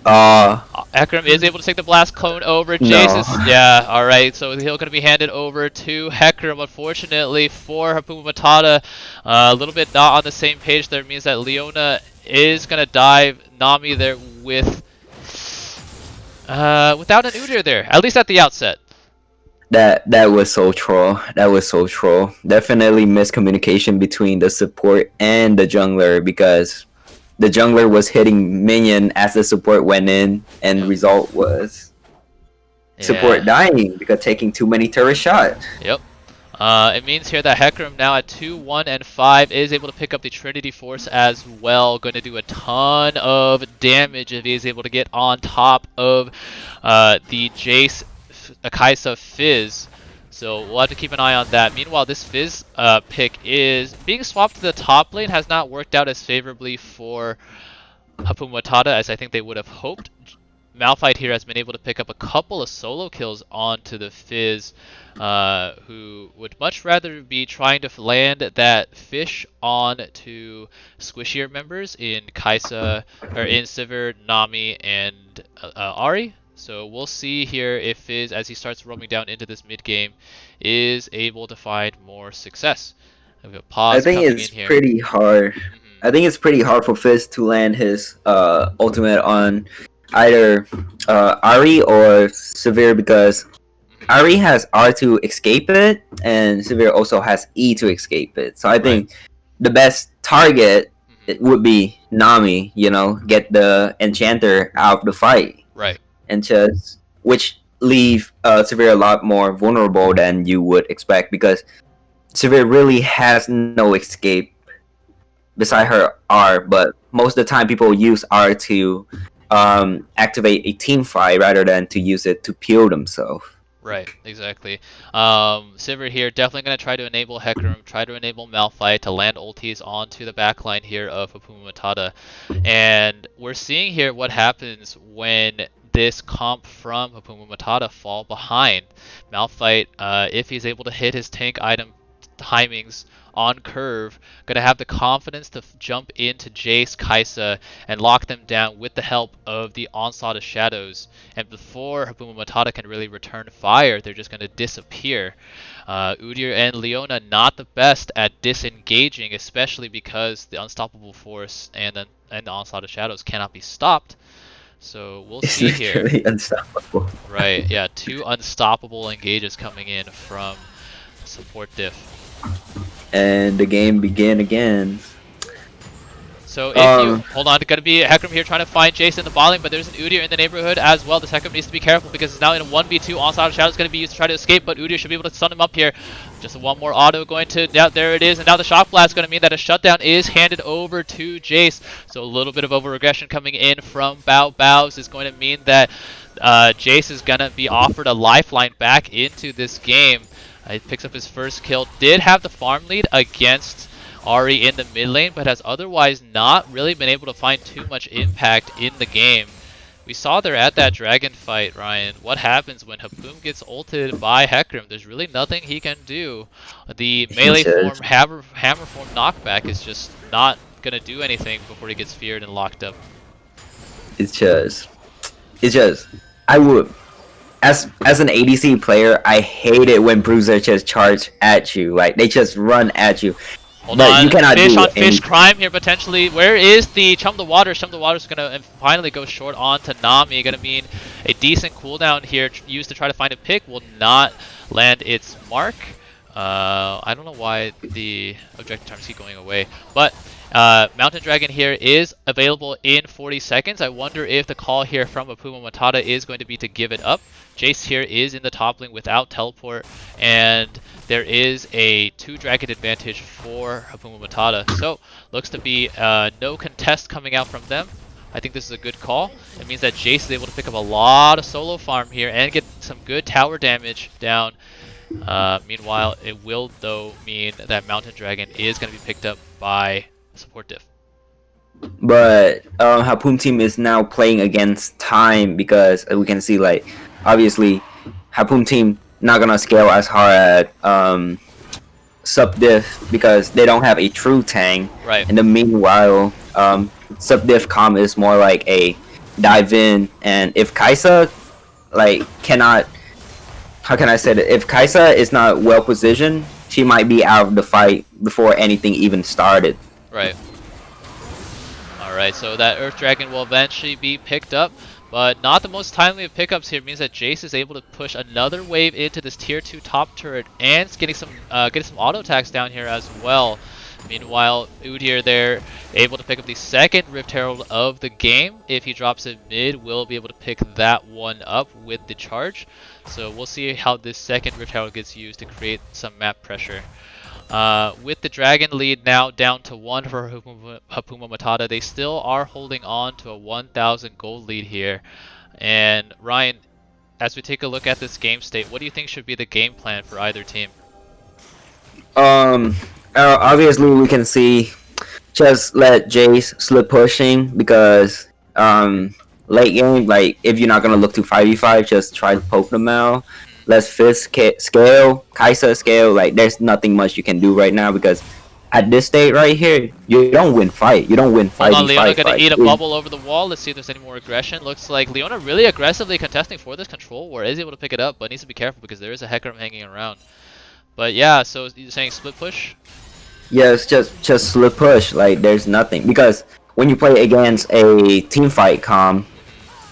Hecarim is able to take the blast clone over. Jace is, yeah, alright, so he'll gonna be handed over to Hecarim. Unfortunately for Hapuuma Matata, a little bit not on the same page there. Means that Leona is gonna dive Nami there with without an Udyr there, at least at the outset. That was so troll. That was so troll. Definitely miscommunication between the support and the jungler, because the jungler was hitting minion as the support went in, and result was support dying because taking too many turret shots. Yep. It means here that Hecarim now at 2, 1, and 5 is able to pick up the Trinity Force as well. Going to do a ton of damage if he is able to get on top of the Jace Kaisa Fizz. So we'll have to keep an eye on that. Meanwhile, this Fizz pick is being swapped to the top lane has not worked out as favorably for Hapuuma Matata as I think they would have hoped. Malphite here has been able to pick up a couple of solo kills onto the Fizz, who would much rather be trying to land that fish on to squishier members in Kaisa, or in Sivir, Nami, and Ahri. So we'll see here if Fizz, as he starts roaming down into this mid game, is able to find more success. I think it's pretty hard. I think it's pretty hard for Fizz to land his ultimate on either Ahri or Sivir, because Ahri has R to escape it, and Sivir also has E to escape it. So I think the best target would be Nami, you know, get the Enchanter out of the fight. Right. And just, which leave Sivir a lot more vulnerable than you would expect, because Severe really has no escape beside her R, but most of the time people use R to activate a team fight rather than to use it to peel themselves. Right, exactly. Sivir here definitely going to try to enable Hecarim, try to enable Malphite to land ultis onto the backline here of Hapuuma Matata. And we're seeing here what happens when this comp from Hapuuma Matata fall behind. Malphite, if he's able to hit his tank item timings on curve, gonna have the confidence to jump into Jace, Kaisa, and lock them down with the help of the Onslaught of Shadows. And before Hapuuma Matata can really return fire, they're just gonna disappear. Udyr and Leona not the best at disengaging, especially because the Unstoppable Force and the Onslaught of Shadows cannot be stopped. So we'll It's see here. literally unstoppable. Right, yeah, 2 unstoppable engages coming in from support Diff. And the game begin again. So if you hold on, gonna be Hecarim here trying to find Jason in the bot lane, but there's an Udyr in the neighborhood as well. This Hecarim needs to be careful because it's now in a 1v2. Onslaught of Shadow is gonna be used to try to escape, but Udyr should be able to stun him up here. Just one more auto going to, yeah, there it is, and now the Shock Blast is gonna mean that a shutdown is handed over to Jace. So a little bit of over-aggression coming in from Bows is going to mean that Jace is gonna be offered a lifeline back into this game. He picks up his first kill, did have the farm lead against Ahri in the mid lane, but has otherwise not really been able to find too much impact in the game. We saw there at that dragon fight, Ryan, what happens when Hapuum gets ulted by Hecarim. There's really nothing he can do. The melee form, hammer form knockback is just not going to do anything before he gets feared and locked up. It's just, I would, as an ADC player, I hate it when bruisers just charge at you. Like, they just run at you. Hold but on, you cannot fish do on fish anything. crime here potentially. Where is the Chum the Water? Chum the Water is gonna finally go short on to Nami. Gonna mean a decent cooldown here used to try to find a pick will not land its mark. I don't know why the objective times keep going away, but Mountain Dragon here is available in 40 seconds. I wonder if the call here from Hapuuma Matata is going to be to give it up. Jace here is in the top lane without teleport, and there is a 2-dragon advantage for Hapuuma Matata. So, looks to be no contest coming out from them. I think this is a good call. It means that Jace is able to pick up a lot of solo farm here and get some good tower damage down. Meanwhile, it will though mean that Mountain Dragon is going to be picked up by support Diff. But Hapuum team is now playing against time because we can see, like, obviously Hapuum team not gonna scale as hard at Supp Diff because they don't have a true tank. Right. In the meanwhile, Supp Diff comp is more like a dive in, and if Kaisa like cannot, how can I say that? If Kaisa is not well positioned, she might be out of the fight before anything even started. Right. Alright, so that Earth Dragon will eventually be picked up, but not the most timely of pickups here. It means that Jace is able to push another wave into this tier 2 top turret and getting some auto attacks down here as well. Meanwhile, Udyr there able to pick up the second Rift Herald of the game. If he drops it mid, will be able to pick that one up with the charge. So we'll see how this second Rift Herald gets used to create some map pressure. With the Dragon lead now down to 1 for Hapuuma Matata, they still are holding on to a 1,000 gold lead here. And Ryan, as we take a look at this game state, what do you think should be the game plan for either team? Obviously we can see just let Jace slip pushing because late game, like, if you're not gonna look to 5v5, just try to poke them out. Let's Fizz scale, Kaisa scale. Like, there's nothing much you can do right now because at this state right here, you don't win fight. You don't win fight. Hold on, Leona gonna eat a bubble over the wall. Let's see if there's any more aggression. Looks like Leona really aggressively contesting for this control war. Is able to pick it up, but needs to be careful because there is a Hecarim hanging around. But yeah, so you're saying split push? Yes, just slip push. Like, there's nothing because when you play against a team fight comp,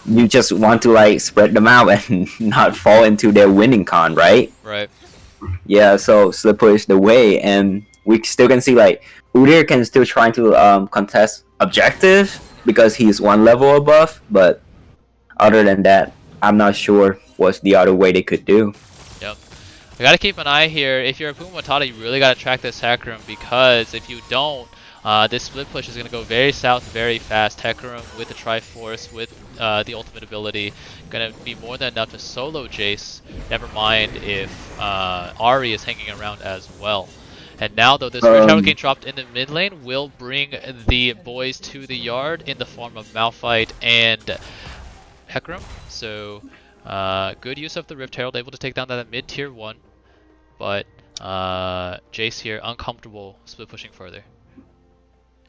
you just want to, like, spread them out and not fall into their winning con, right? Right. Yeah, so slip push the way, and we still can see, like, Udyr can still try to contest objective because he's 1 level above, but other than that, I'm not sure what's the other way they could do. Yep. You gotta keep an eye here. If you're a Hapuuma Matata, you really gotta track this Hecarim, because if you don't, this split push is going to go very south very fast. Hecarim with the Triforce, with the ultimate ability, going to be more than enough to solo Jace. Never mind if Ahri is hanging around as well. And now, though, this Rare Shadow King dropped in the mid lane will bring the boys to the yard in the form of Malphite and Hecarim. So, good use of the Rift Herald, able to take down that mid tier 1. But Jace here, uncomfortable split pushing further.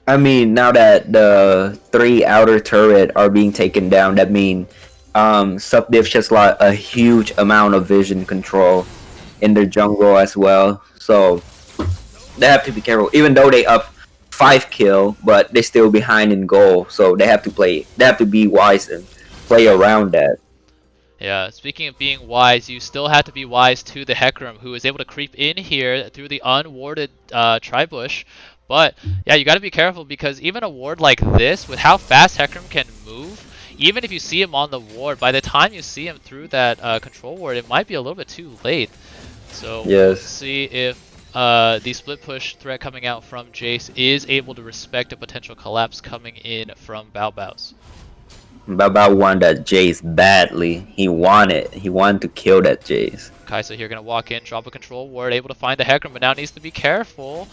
I mean, now that the 3 outer turret are being taken down, that means Supp Diff just lost a huge amount of vision control in their jungle as well. So they have to be careful. Even though they up 5 kill, but they're still behind in goal. So they have to play. They have to be wise and play around that. Yeah, speaking of being wise, you still have to be wise to the Hecarim, who is able to creep in here through the unwarded Tribush. But, yeah, you gotta be careful, because even a ward like this, with how fast Hecarim can move, even if you see him on the ward, by the time you see him through that control ward, it might be a little bit too late. So, we'll see if the split push threat coming out from Jace is able to respect a potential collapse coming in from Bao Bao's. Bao Bao wanted that Jace badly. He wanted to kill that Jace. Kaisa here gonna walk in, drop a control ward, able to find the Hecarim, but now needs to be careful.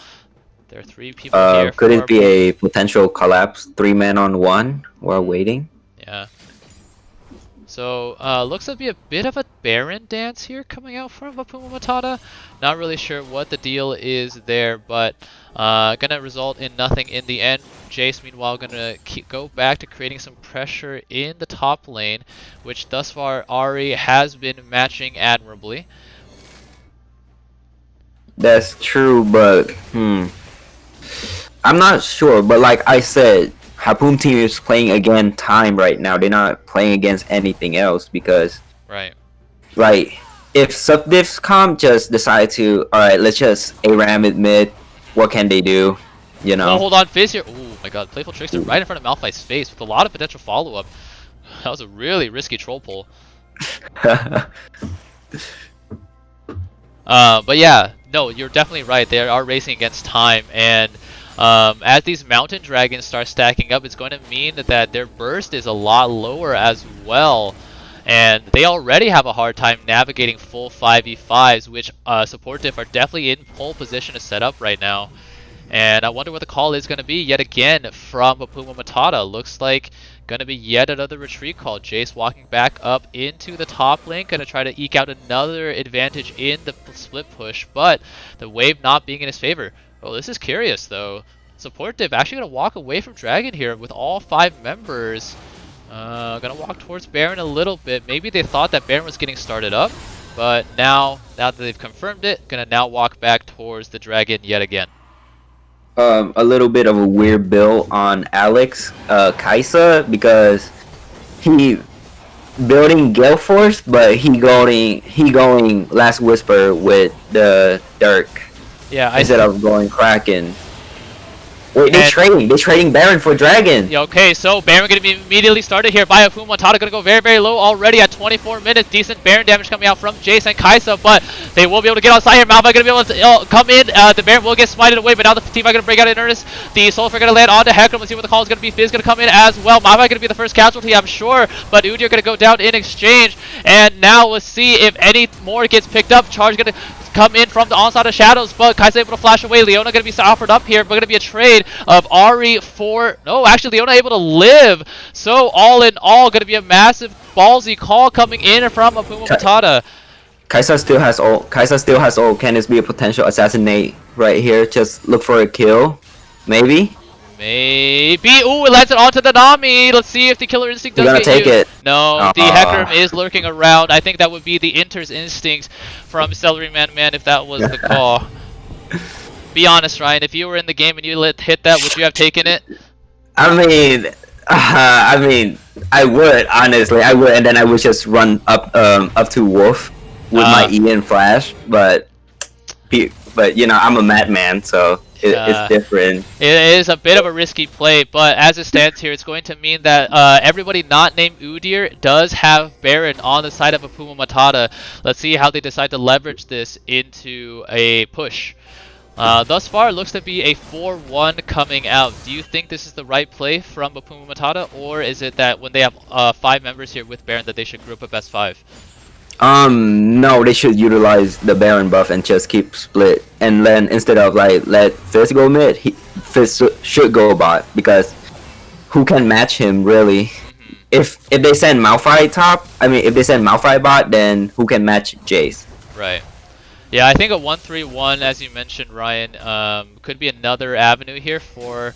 There are 3 people here. Could it be a potential collapse? 3 men on 1 while waiting? Yeah. So, looks to be a bit of a Baron dance here coming out from Hapuuma Matata. Not really sure what the deal is there, but gonna result in nothing in the end. Jace, meanwhile, gonna go back to creating some pressure in the top lane, which thus far Ahri has been matching admirably. That's true, but I'm not sure. But like I said, Hapuum team is playing against time right now. They're not playing against anything else, because like if Supp Diff Comp just decide to, alright, let's just ARAM it mid, what can they do? You know? Oh, hold on, Fizz here. Oh my god, Playful Trickster right in front of Malphite's face with a lot of potential follow-up. That was a really risky troll pull. But yeah, no, you're definitely right. They are racing against time, and as these mountain dragons start stacking up, it's going to mean that their burst is a lot lower as well. And they already have a hard time navigating full 5v5s, which support Diff are definitely in pole position to set up right now. And I wonder what the call is going to be yet again from Hapuuma Matata. Looks like going to be yet another retreat call. Jace walking back up into the top lane, going to try to eke out another advantage in the split push, but the wave not being in his favor. Oh, this is curious though. Support Div actually going to walk away from Dragon here with all 5 members. Gonna walk towards Baron a little bit. Maybe they thought that Baron was getting started up, but now that they've confirmed it, gonna now walk back towards the Dragon yet again. A little bit of a weird build on Alex Kaisa, because he building Gale Force, but he going Last Whisper with the Dirk. Yeah, instead of going Kraken. Wait, they're trading Baron for Dragon. Yeah, okay, so Baron gonna be immediately started here by Hapuuma Matata, gonna go very, very low already at 24 minutes. Decent Baron damage coming out from Jace and Kaisa, but they will be able to get outside here. Malphite gonna be able to come in. The Baron will get smited away, but now the team are gonna break out in earnest. The Sulfur gonna land onto Hecarim. Let's see what the call is gonna be. Fizz gonna come in as well. Malphite gonna be the first casualty, I'm sure, but Udyr gonna go down in exchange. And now let's see if any more gets picked up. Charge gonna come in from the onslaught of shadows, but Kaisa able to flash away. Leona gonna be offered up here, but gonna be a trade of Ahri for actually Leona able to live. So all in all, gonna be a massive ballsy call coming in from Hapuuma Matata. Kaisa still has ult. Can this be a potential assassinate right here? Just look for a kill, maybe. Ooh, it lands it onto the Nami. Let's see if the Killer Instinct does get you. No, the Hecarim is lurking around. I think that would be the Inter's Instincts from Celery Man if that was the call. Be honest, Ryan. If you were in the game and you hit that, would you have taken it? I mean, I would, honestly. I would, and then I would just run up to Wolf with my E and Flash. But but you know I'm a madman, so it's different. It is a bit of a risky play, but as it stands here, it's going to mean that everybody not named Udyr does have Baron on the side of Hapuuma Matata. Let's see how they decide to leverage this into a push. Thus far, it looks to be a 4-1 coming out. Do you think this is the right play from Hapuuma Matata, or is it that when they have 5 members here with Baron that they should group up as 5? No, they should utilize the Baron buff and just keep split. And then instead of like let Fizz go mid, Fizz should go bot, because who can match him really? If they send Malphite top, if they send Malphite bot, then who can match Jace? Right. Yeah, I think a 1-3-1, as you mentioned, Ryan, could be another avenue here for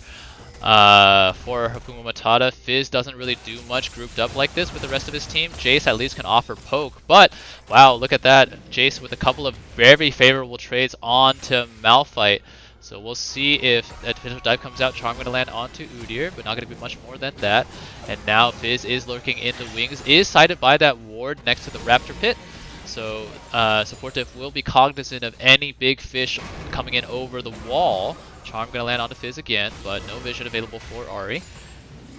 Hapuuma Matata. Fizz doesn't really do much grouped up like this with the rest of his team. Jace at least can offer poke, but wow, look at that. Jace with a couple of very favorable trades onto Malphite. So we'll see if that Definitive Dive comes out. Charm going to land onto Udyr, but not going to be much more than that. And now Fizz is lurking in the wings, is sighted by that ward next to the Raptor Pit. So Support Diff will be cognizant of any big fish coming in over the wall. Charm gonna land onto Fizz again, but no vision available for Ahri.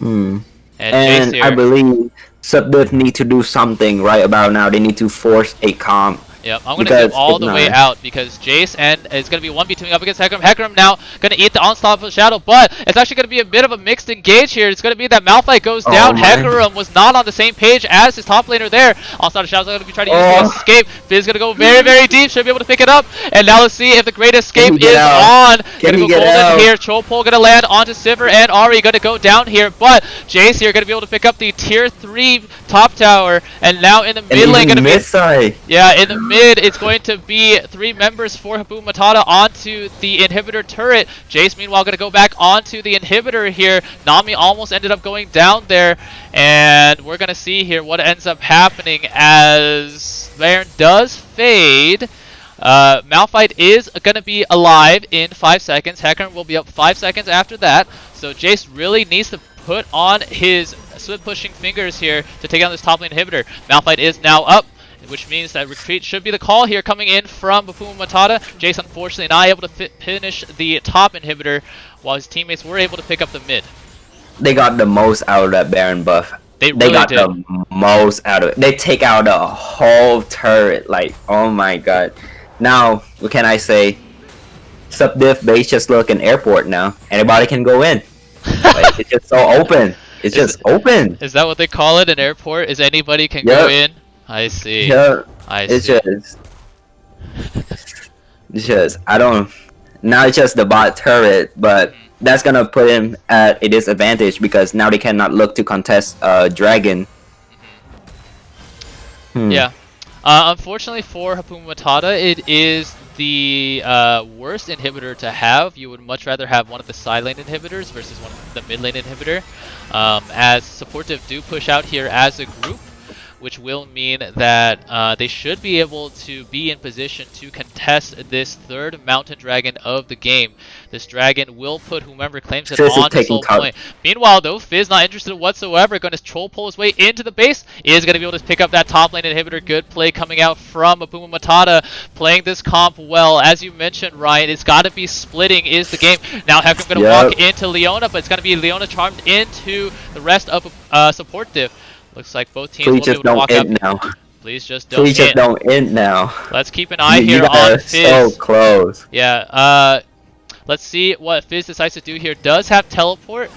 And Jace here. I believe Supp Diff need to do something right about now. They need to force a comp. Yep, I'm gonna go all the way out because Jace and it's gonna be 1v2 up against Hecarim. Hecarim now gonna eat the unstoppable shadow, but it's actually gonna be a bit of a mixed engage here. It's gonna be that Malphite goes down. Hecarim was not on the same page as his top laner there. Unstoppable shadow's gonna be trying to use the escape. Fizz gonna go very deep, should be able to pick it up. And now let's see if the Great Escape is on. Gonna go golden here. Trollpole gonna land onto Sivir and Ahri gonna go down here, but Jace here gonna be able to pick up the tier 3 top tower, and now in the mid lane gonna be in the mid, it's going to be 3 members for Hapuuma Matata onto the inhibitor turret. Jace, meanwhile, going to go back onto the inhibitor here. Nami almost ended up going down there. And we're going to see here what ends up happening as Baron does fade. Malphite is going to be alive in 5 seconds. Hecarim will be up 5 seconds after that. So Jace really needs to put on his swift pushing fingers here to take down this top lane inhibitor. Malphite is now up, which means that retreat should be the call here coming in from Hapuuma Matata. Jace unfortunately not able to finish the top inhibitor, while his teammates were able to pick up the mid. They got the most out of that Baron buff. They really got the most out of it. They take out the whole turret. Like, oh my god. Now, what can I say? Supp Diff base just look an airport now. Anybody can go in. Like, it's just so open. It's just open. Is that what they call it? An airport? Is anybody can go in? I see. Yeah, I it's see. Now it's just the bot turret, but that's gonna put him at a disadvantage because now they cannot look to contest Dragon. Yeah. Unfortunately for Hapuuma Matata, it is the worst inhibitor to have. You would much rather have one of the side lane inhibitors versus one of the mid lane inhibitor. As Support Diff do push out here as a group, which will mean that they should be able to be in position to contest this 3rd mountain dragon of the game. This dragon will put whomever claims it on to soul point. Meanwhile, though, Fizz not interested whatsoever, going to troll pull his way into the base, is going to be able to pick up that top lane inhibitor. Good play coming out from Hapuuma Matata, playing this comp well. As you mentioned, Ryan, it's got to be splitting is the game. Now Hecarim going to walk into Leona, but it's going to be Leona charmed into the rest of Support Diff. Looks like both teams will be able to walk up. Now. Please just don't Please just don't end now. Let's keep an eye here on Fizz. So close. Yeah, let's see what Fizz decides to do here. Does have teleport,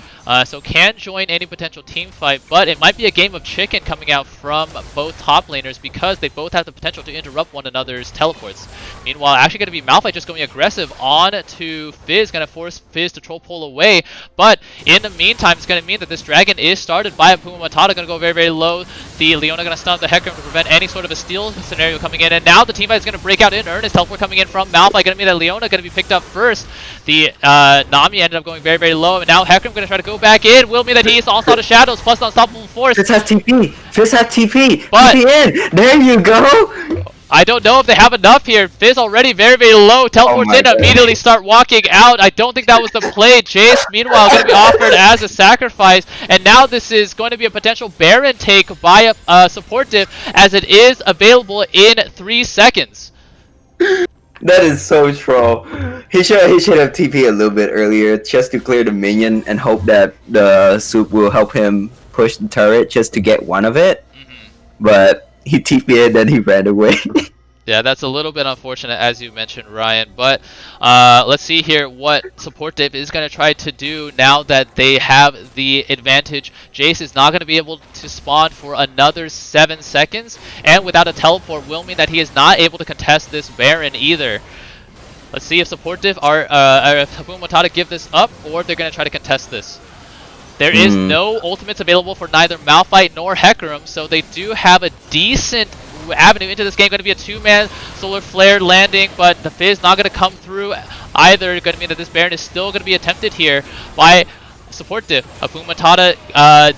so can join any potential team fight, but it might be a game of chicken coming out from both top laners because they both have the potential to interrupt one another's teleports. Meanwhile, actually going to be Malphite just going aggressive on to Fizz, going to force Fizz to troll pull away, but in the meantime, it's going to mean that this dragon is started by Hapuuma Matata, going to go very low. The Leona going to stun the Hecarim to prevent any sort of a steal scenario coming in, and now the team fight is going to break out in earnest. Teleport coming in from Malphite, going to mean that Leona going to be picked up first. The Nami ended up going very low, and now Hecarim going to try to go back in. Will mean that he is also out of shadows plus unstoppable force. Fizz has TP. Fizz has TP. But TP in. There you go. I don't know if they have enough here. Fizz already very low. Teleports in, immediately start walking out. I don't think that was the play. Jace, meanwhile, going to be offered as a sacrifice. And now this is going to be a potential Baron take by a Support Diff, as it is available in 3 seconds. That is so troll. He should have TP a little bit earlier just to clear the minion and hope that the Supp will help him push the turret just to get one of it. But he TP'd and then he ran away. Yeah, that's a little bit unfortunate, as you mentioned, Ryan. But let's see here what Support Diff is going to try to do now that they have the advantage. Jace is not going to be able to spawn for another 7 seconds, and without a teleport will mean that he is not able to contest this Baron either. Let's see if Support Diff or if Hapuuma Matata give this up, or if they're going to try to contest this. There is no ultimates available for neither Malphite nor Hecarim, so they do have a decent avenue into this game. Going to be a 2-man Solar Flare landing, but the Fizz not going to come through either. Going to mean that this Baron is still going to be attempted here by Support Diff. Hapuuma Matata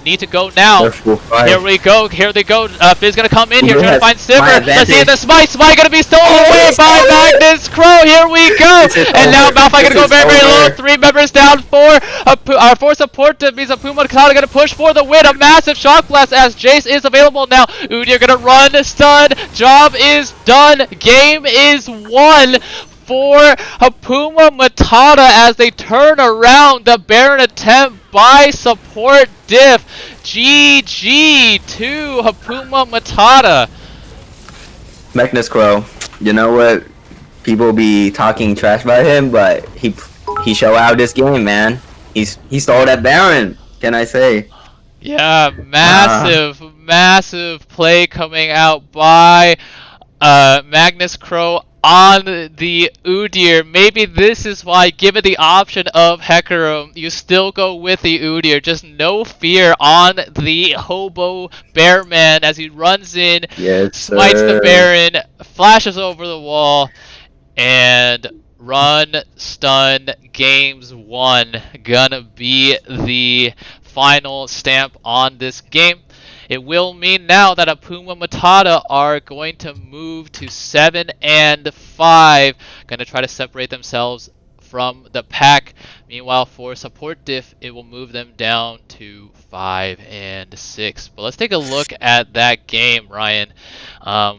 need to go now. Here we go. Here they go. Fizz going to come in here, trying to find Sivir. Let's see the Smite. Smite going to be stolen away by Magnus Crow. Here we go. And now Malphite going to go very, very low. 3 members down for Support Diff. Means Hapuuma Matata going to push for the win. A massive Shock Blast as Jace is available now. Udyr going to run, stun. Job is done. Game is won for Hapuuma Matata as they turn around the Baron attempt by Support Diff. GG to Hapuuma Matata. Magnus Crow, you know what? People be talking trash about him, but he show out this game, man. He stole that Baron. Can I say? Yeah, massive play coming out by Magnus Crow on the Udyr. Maybe this is why, given the option of Hecarim, you still go with the Udyr. Just no fear on the Hobo Bearman as he runs in, smites the Baron, flashes over the wall, and run, stun, games won. Gonna be the final stamp on this game. It will mean now that Hapuuma Matata are going to move to 7 and 5. Going to try to separate themselves from the pack. Meanwhile, for Support Diff, it will move them down to 5 and 6. But let's take a look at that game, Ryan.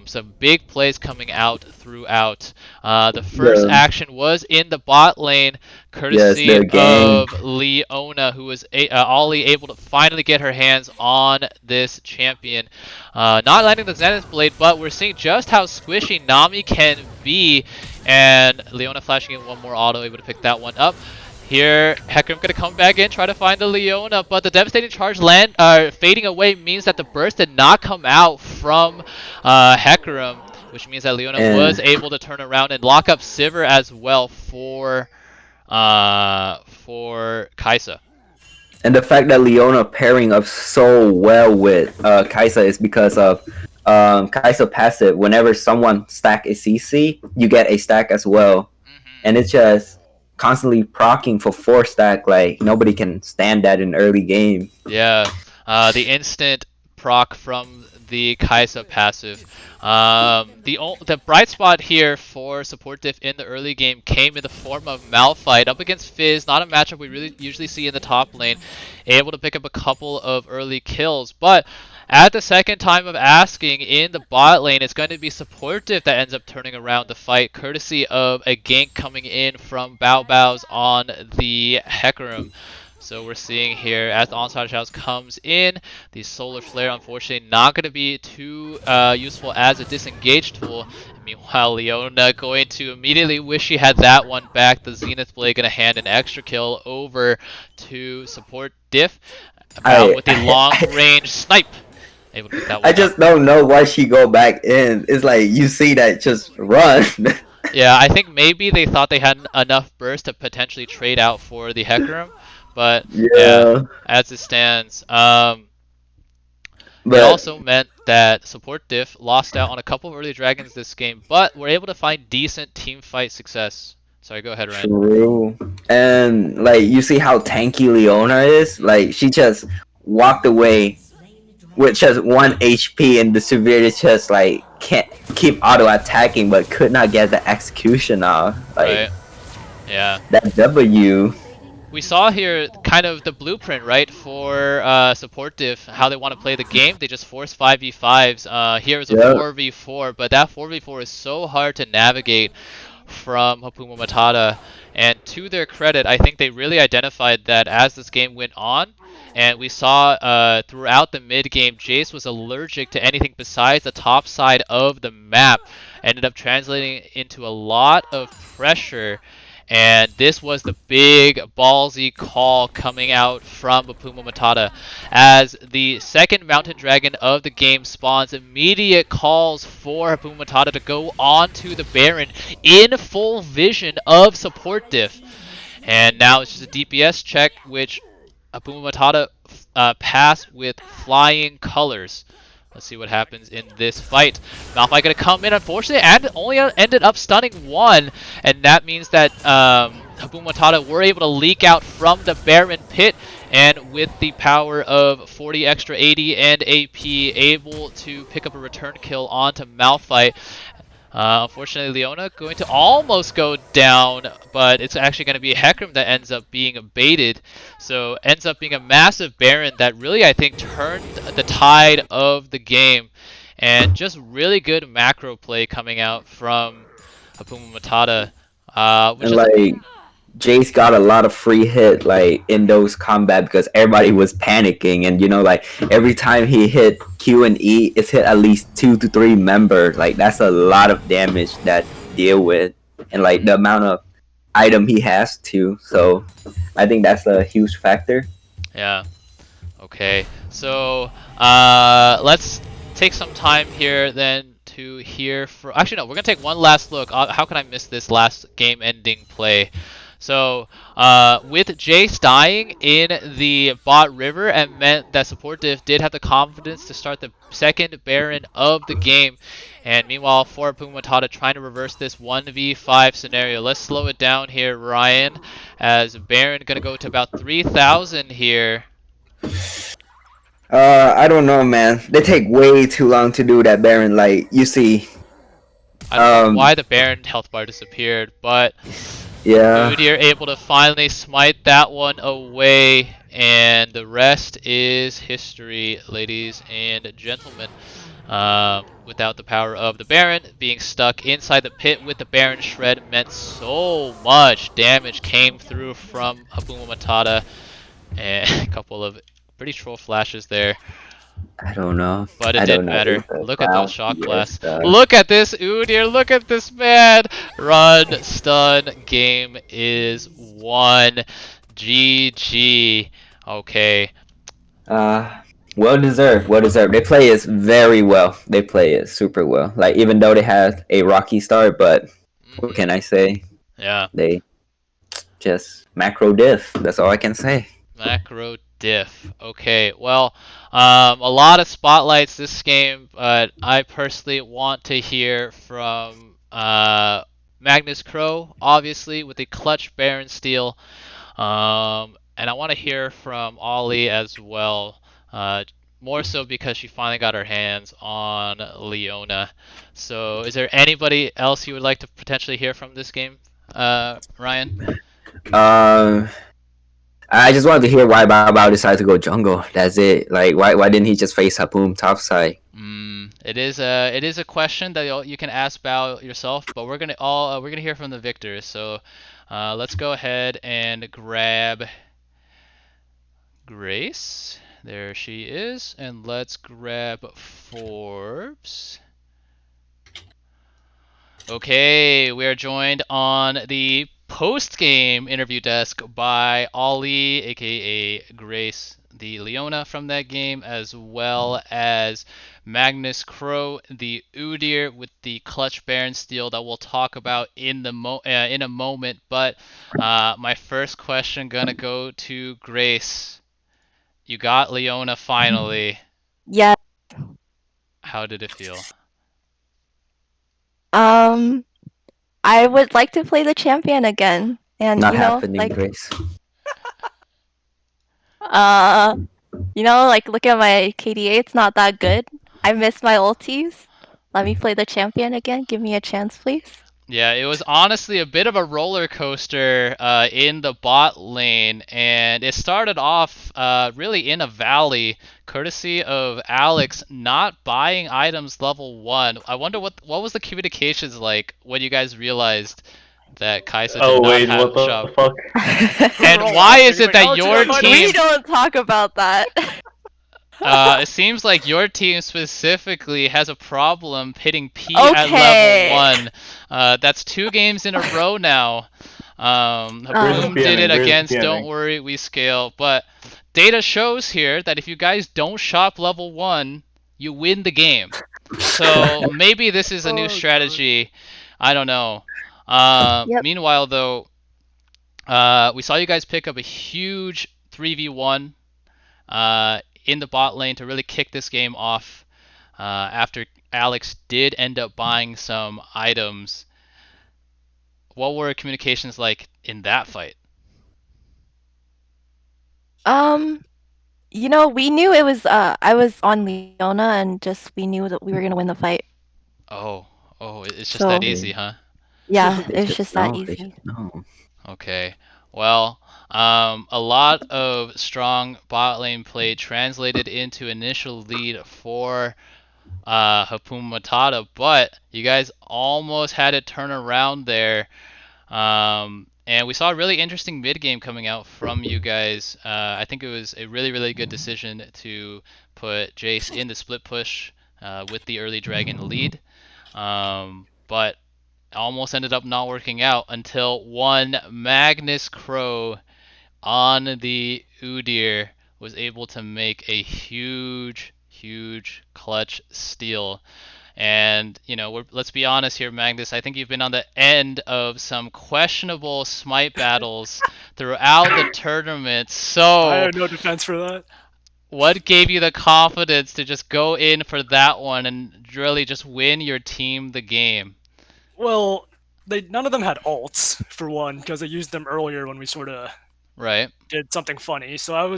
Some big plays coming out throughout. The first action was in the bot lane, courtesy of Leona, who was Ollie able to finally get her hands on this champion. Not landing the Zenith Blade, but we're seeing just how squishy Nami can be. And Leona flashing in one more auto, able to pick that one up. Here, Hecarim gonna come back in, try to find the Leona, but the devastating charge fading away means that the burst did not come out from Hecarim, which means that Leona was able to turn around and lock up Sivir as well for Kai'Sa. And the fact that Leona pairing up so well with Kai'Sa is because of Kai'Sa passive. Whenever someone stack a CC, you get a stack as well. And it's just constantly proccing for 4 stack. Like, nobody can stand that in early game. Yeah, the instant proc from the Kai'Sa passive. The bright spot here for Support Diff in the early game came in the form of Malphite up against Fizz. Not a matchup we really usually see in the top lane. Able to pick up a couple of early kills, but at the second time of asking in the bot lane, it's going to be Support Diff that ends up turning around the fight, courtesy of a gank coming in from Bao Bao's on the Hecarim. So we're seeing here as the Onslaught Shouts comes in, the Solar Flare unfortunately not going to be too useful as a disengage tool. Meanwhile, Leona going to immediately wish she had that one back. The Zenith Blade going to hand an extra kill over to Support Diff with the long range snipe. Able to pick that one I just don't know why she go back in. It's like, you see that, just run. Yeah, I think maybe they thought they had enough burst to potentially trade out for the Hecarim. But yeah, as it stands, it also meant that Support Diff lost out on a couple of early dragons this game, but were able to find decent team fight success. Sorry, go ahead, Ryan. True. And like, you see how tanky Leona is? Like, she just walked away with just 1 HP, and the Severe just like can't keep auto attacking, but could not get the execution off. Like, right. Yeah. That W. We saw here kind of the blueprint, right, for Support Diff, how they want to play the game. They just force 5v5s. Here is a 4v4, but that 4v4 is so hard to navigate from Hapuuma Matata. And to their credit, I think they really identified that as this game went on. And we saw throughout the mid game, Jace was allergic to anything besides the top side of the map. Ended up translating into a lot of pressure. And this was the big ballsy call coming out from Hapuuma Matata. As the second Mountain Dragon of the game spawns, immediate calls for Hapuuma Matata to go onto the Baron in full vision of support Diff. And now it's just a DPS check, which Hapuuma Matata passed with flying colors. Let's see what happens in this fight. Malphite gonna come in, unfortunately, and only ended up stunning one, and that means that Hapuuma Matata were able to leak out from the Baron pit, and with the power of 40 extra 80 and AP, able to pick up a return kill onto Malphite. Unfortunately, Leona going to almost go down, but it's actually going to be Hecarim that ends up being baited. So ends up being a massive Baron that really, I think, turned the tide of the game. And just really good macro play coming out from Hapuuma Matata. And like Jace got a lot of free hit like in those combat because everybody was panicking, and like every time he hit Q and E, it's hit at least 2 to 3 members. Like that's a lot of damage that deal with, and like the amount of item he has too. So I think that's a huge factor. Yeah. Okay. So let's take some time here then to hear from. Actually, no. We're gonna take one last look. How can I miss this last game-ending play? So, with Jace dying in the bot river, it meant that support Diff did have the confidence to start the second Baron of the game. And meanwhile, for Hapuuma Matata trying to reverse this 1v5 scenario. Let's slow it down here, Ryan, as Baron gonna go to about 3,000 here. I don't know, man. They take way too long to do that Baron. Like you see, I don't know why the Baron health bar disappeared, but yeah, Udyr able to finally smite that one away, and the rest is history, ladies and gentlemen. Without the power of the Baron, being stuck inside the pit with the Baron shred meant so much damage came through from Hapuuma Matata, and a couple of pretty troll flashes there. I don't know. But it didn't matter. Look at those shock blasts. Yes, Look at this, Udyr. Look at this man. Run, stun, game is won. GG. Okay. Well deserved. Well deserved. They play it very well. They play it super well. Like even though they had a rocky start, but what can I say? Yeah. They just macro diff. That's all I can say. Macro diff. Okay, well, a lot of spotlights this game, but I personally want to hear from Magnus Crow, obviously, with the clutch Baron steal. And I want to hear from Ollie as well, more so because she finally got her hands on Leona. So is there anybody else you would like to potentially hear from this game, Ryan? I just wanted to hear why Bao Bao decided to go jungle. That's it. Like, why didn't he just face Hapuum topside? It is a question that you can ask Bao yourself, but we're gonna hear from the victors. So let's go ahead and grab Grace. There she is, and let's grab Forbes. Okay, we are joined on the post-game interview desk by Ollie, aka Grace, the Leona from that game, as well as Magnus Crow, the Udyr with the clutch Baron steal that we'll talk about in a moment. But my first question gonna go to Grace. You got Leona finally. Yeah. How did it feel? I would like to play the champion again, and Not happening, Grace. like look at my KDA. It's not that good. I miss my ultis. Let me play the champion again. Give me a chance, please. Yeah, it was honestly a bit of a roller coaster in the bot lane, and it started off really in a valley, courtesy of Alex not buying items level 1. I wonder what was the communications like when you guys realized that Kaisa did Oh not wait, have what the shop. fuck? And We're all why is laughing. it Like, that Alex, you your got team? We don't talk about that. It seems like your team specifically has a problem hitting P at level 1. That's 2 games in a row now. Hapuum did it Where's against Don't PMing? Worry, We Scale. But data shows here that if you guys don't shop level 1, you win the game. So maybe this is a new Oh, strategy. I don't know. Yep. Meanwhile, though, we saw you guys pick up a huge 3v1 in the bot lane to really kick this game off after Alex did end up buying some items. What were communications like in that fight? We knew it was I was on Leona and just we knew that we were gonna win the fight. Oh, it's just that easy, huh? Yeah, They it's should just that know. They easy. should know. Okay. Well, a lot of strong bot lane play translated into initial lead for Hapuuma Matata, but you guys almost had it turn around there. And we saw a really interesting mid game coming out from you guys. I think it was a really, really good decision to put Jace in the split push with the early dragon lead. But almost ended up not working out until one Magnus Crow on the Udyr was able to make a huge, huge clutch steal. And, let's be honest here, Magnus. I think you've been on the end of some questionable smite battles throughout the tournament. I So, have no defense for that. what gave you the confidence to just go in for that one and really just win your team the game? Well, none of them had ults for one because I used them earlier when we sort of Right. did something funny. So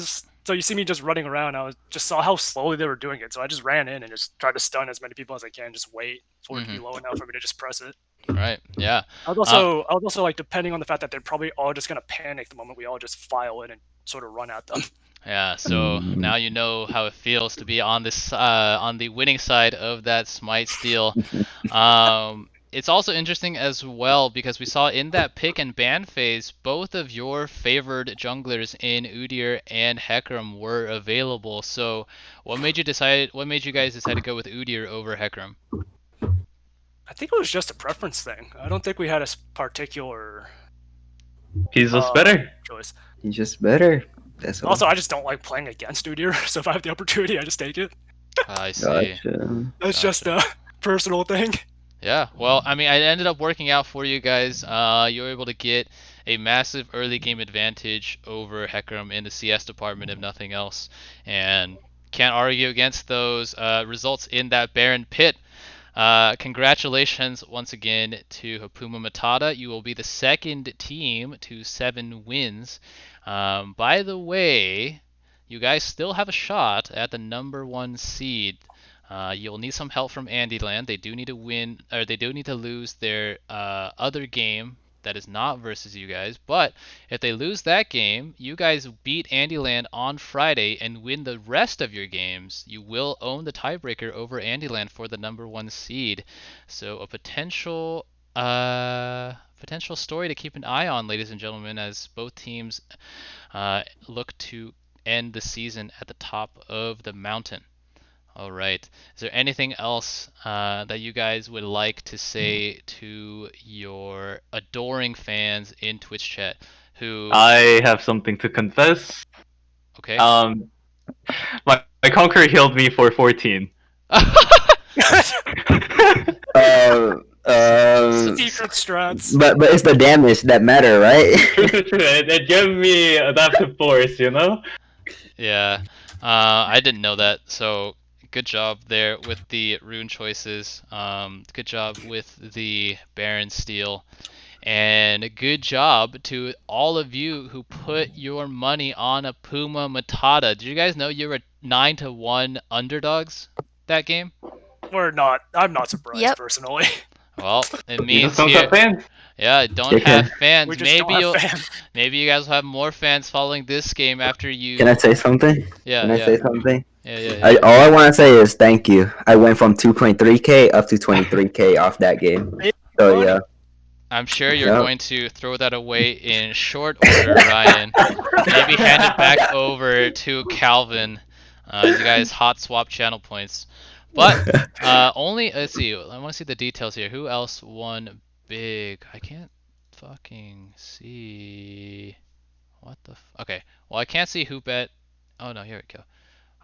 you see me just running around. I just saw how slowly they were doing it, so I just ran in and just tried to stun as many people as I can. Just wait for it to be low enough for me to just press it. Right. Yeah. I was also like, depending on the fact that they're probably all just gonna panic the moment we all just file in and sort of run at them. Yeah, so now you know how it feels to be on this on the winning side of that smite steal. It's also interesting as well because we saw in that pick and ban phase, both of your favored junglers in Udyr and Hecarim were available. So, what made you guys decide to go with Udyr over Hecarim? I think it was just a preference thing. I don't think we had a particular He's just better. choice. He's just better. That's all. Also, I just don't like playing against Udyr, so if I have the opportunity, I just take it. I see. Gotcha. That's just a personal thing. Yeah, well, I mean, it ended up working out for you guys. You were able to get a massive early game advantage over Hecarim in the CS department, if nothing else. And can't argue against those results in that Baron pit. Congratulations once again to Hapuuma Matata. You will be the second team to 7 wins. By the way, you guys still have a shot at the number 1 seed. You'll need some help from Andyland. They do need to win, or they do need to lose their other game that is not versus you guys. But if they lose that game, you guys beat Andyland on Friday and win the rest of your games. You will own the tiebreaker over Andyland for the number 1 seed. So a potential story to keep an eye on, ladies and gentlemen, as both teams look to end the season at the top of the mountain. All right. Is there anything else that you guys would like to say to your adoring fans in Twitch chat? I have something to confess. Okay. My Conqueror healed me for 14. Secret strats. But it's the damage that matter, right? True. It gave me adaptive force, you know? Yeah. I didn't know that, so good job there with the rune choices. Good job with the Baron steal. And good job to all of you who put your money on Hapuuma Matata. Did you guys know you were 9-1 underdogs that game? We're not. I'm not surprised Yep. personally. Well, it You means just don't here. have fans. Yeah, don't Yeah, have We fans. just don't have fans. Maybe you guys will have more fans following this game after you. Can I say something? Yeah, Can I yeah, say something? yeah. All I want to say is thank you. I went from 2.3k up to 23k off that game. So Money. yeah. I'm sure you're Yep. going to throw that away in short order, Ryan. Maybe hand it back over to Calvin. You guys hot swap channel points. But let's see. I want to see the details here. Who else won big? I can't fucking see. What the? Okay. Well, I can't see who bet. Oh no, here we go.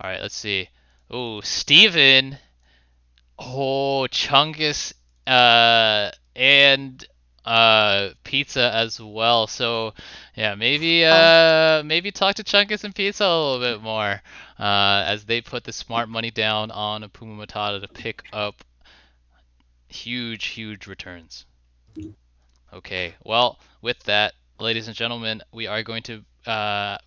All right, let's see. Oh, Steven. Oh, Chungus. And Pizza as well. So yeah, maybe talk to Chunkus and Pizza a little bit more, as they put the smart money down on Hapuuma Matata to pick up huge returns. Okay, well, with that, ladies and gentlemen, we are going to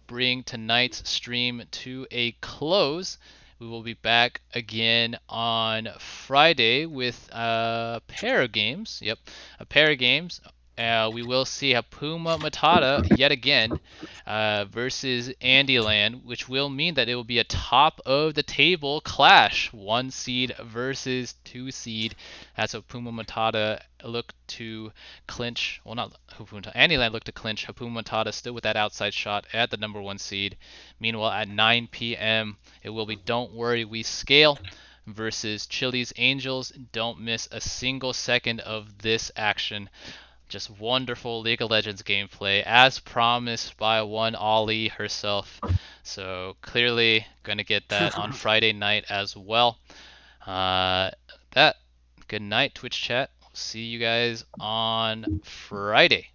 bring tonight's stream to a close. We will be back again on Friday with a pair of games. Yep, a pair of games. We will see Hapuuma Matata yet again versus Andyland, which will mean that it will be a top of the table clash. 1 seed versus 2 seed. As Hapuuma Matata look to clinch, well, not Hapuuma, Andyland look to clinch. Hapuuma Matata still with that outside shot at the number 1 seed. Meanwhile, at 9 p.m., it will be Don't Worry We Scale versus Chili's Angels. Don't miss a single second of this action. Just wonderful League of Legends gameplay, as promised by one Ollie herself. So clearly gonna get that on Friday night as well. Good night, Twitch chat. See you guys on Friday.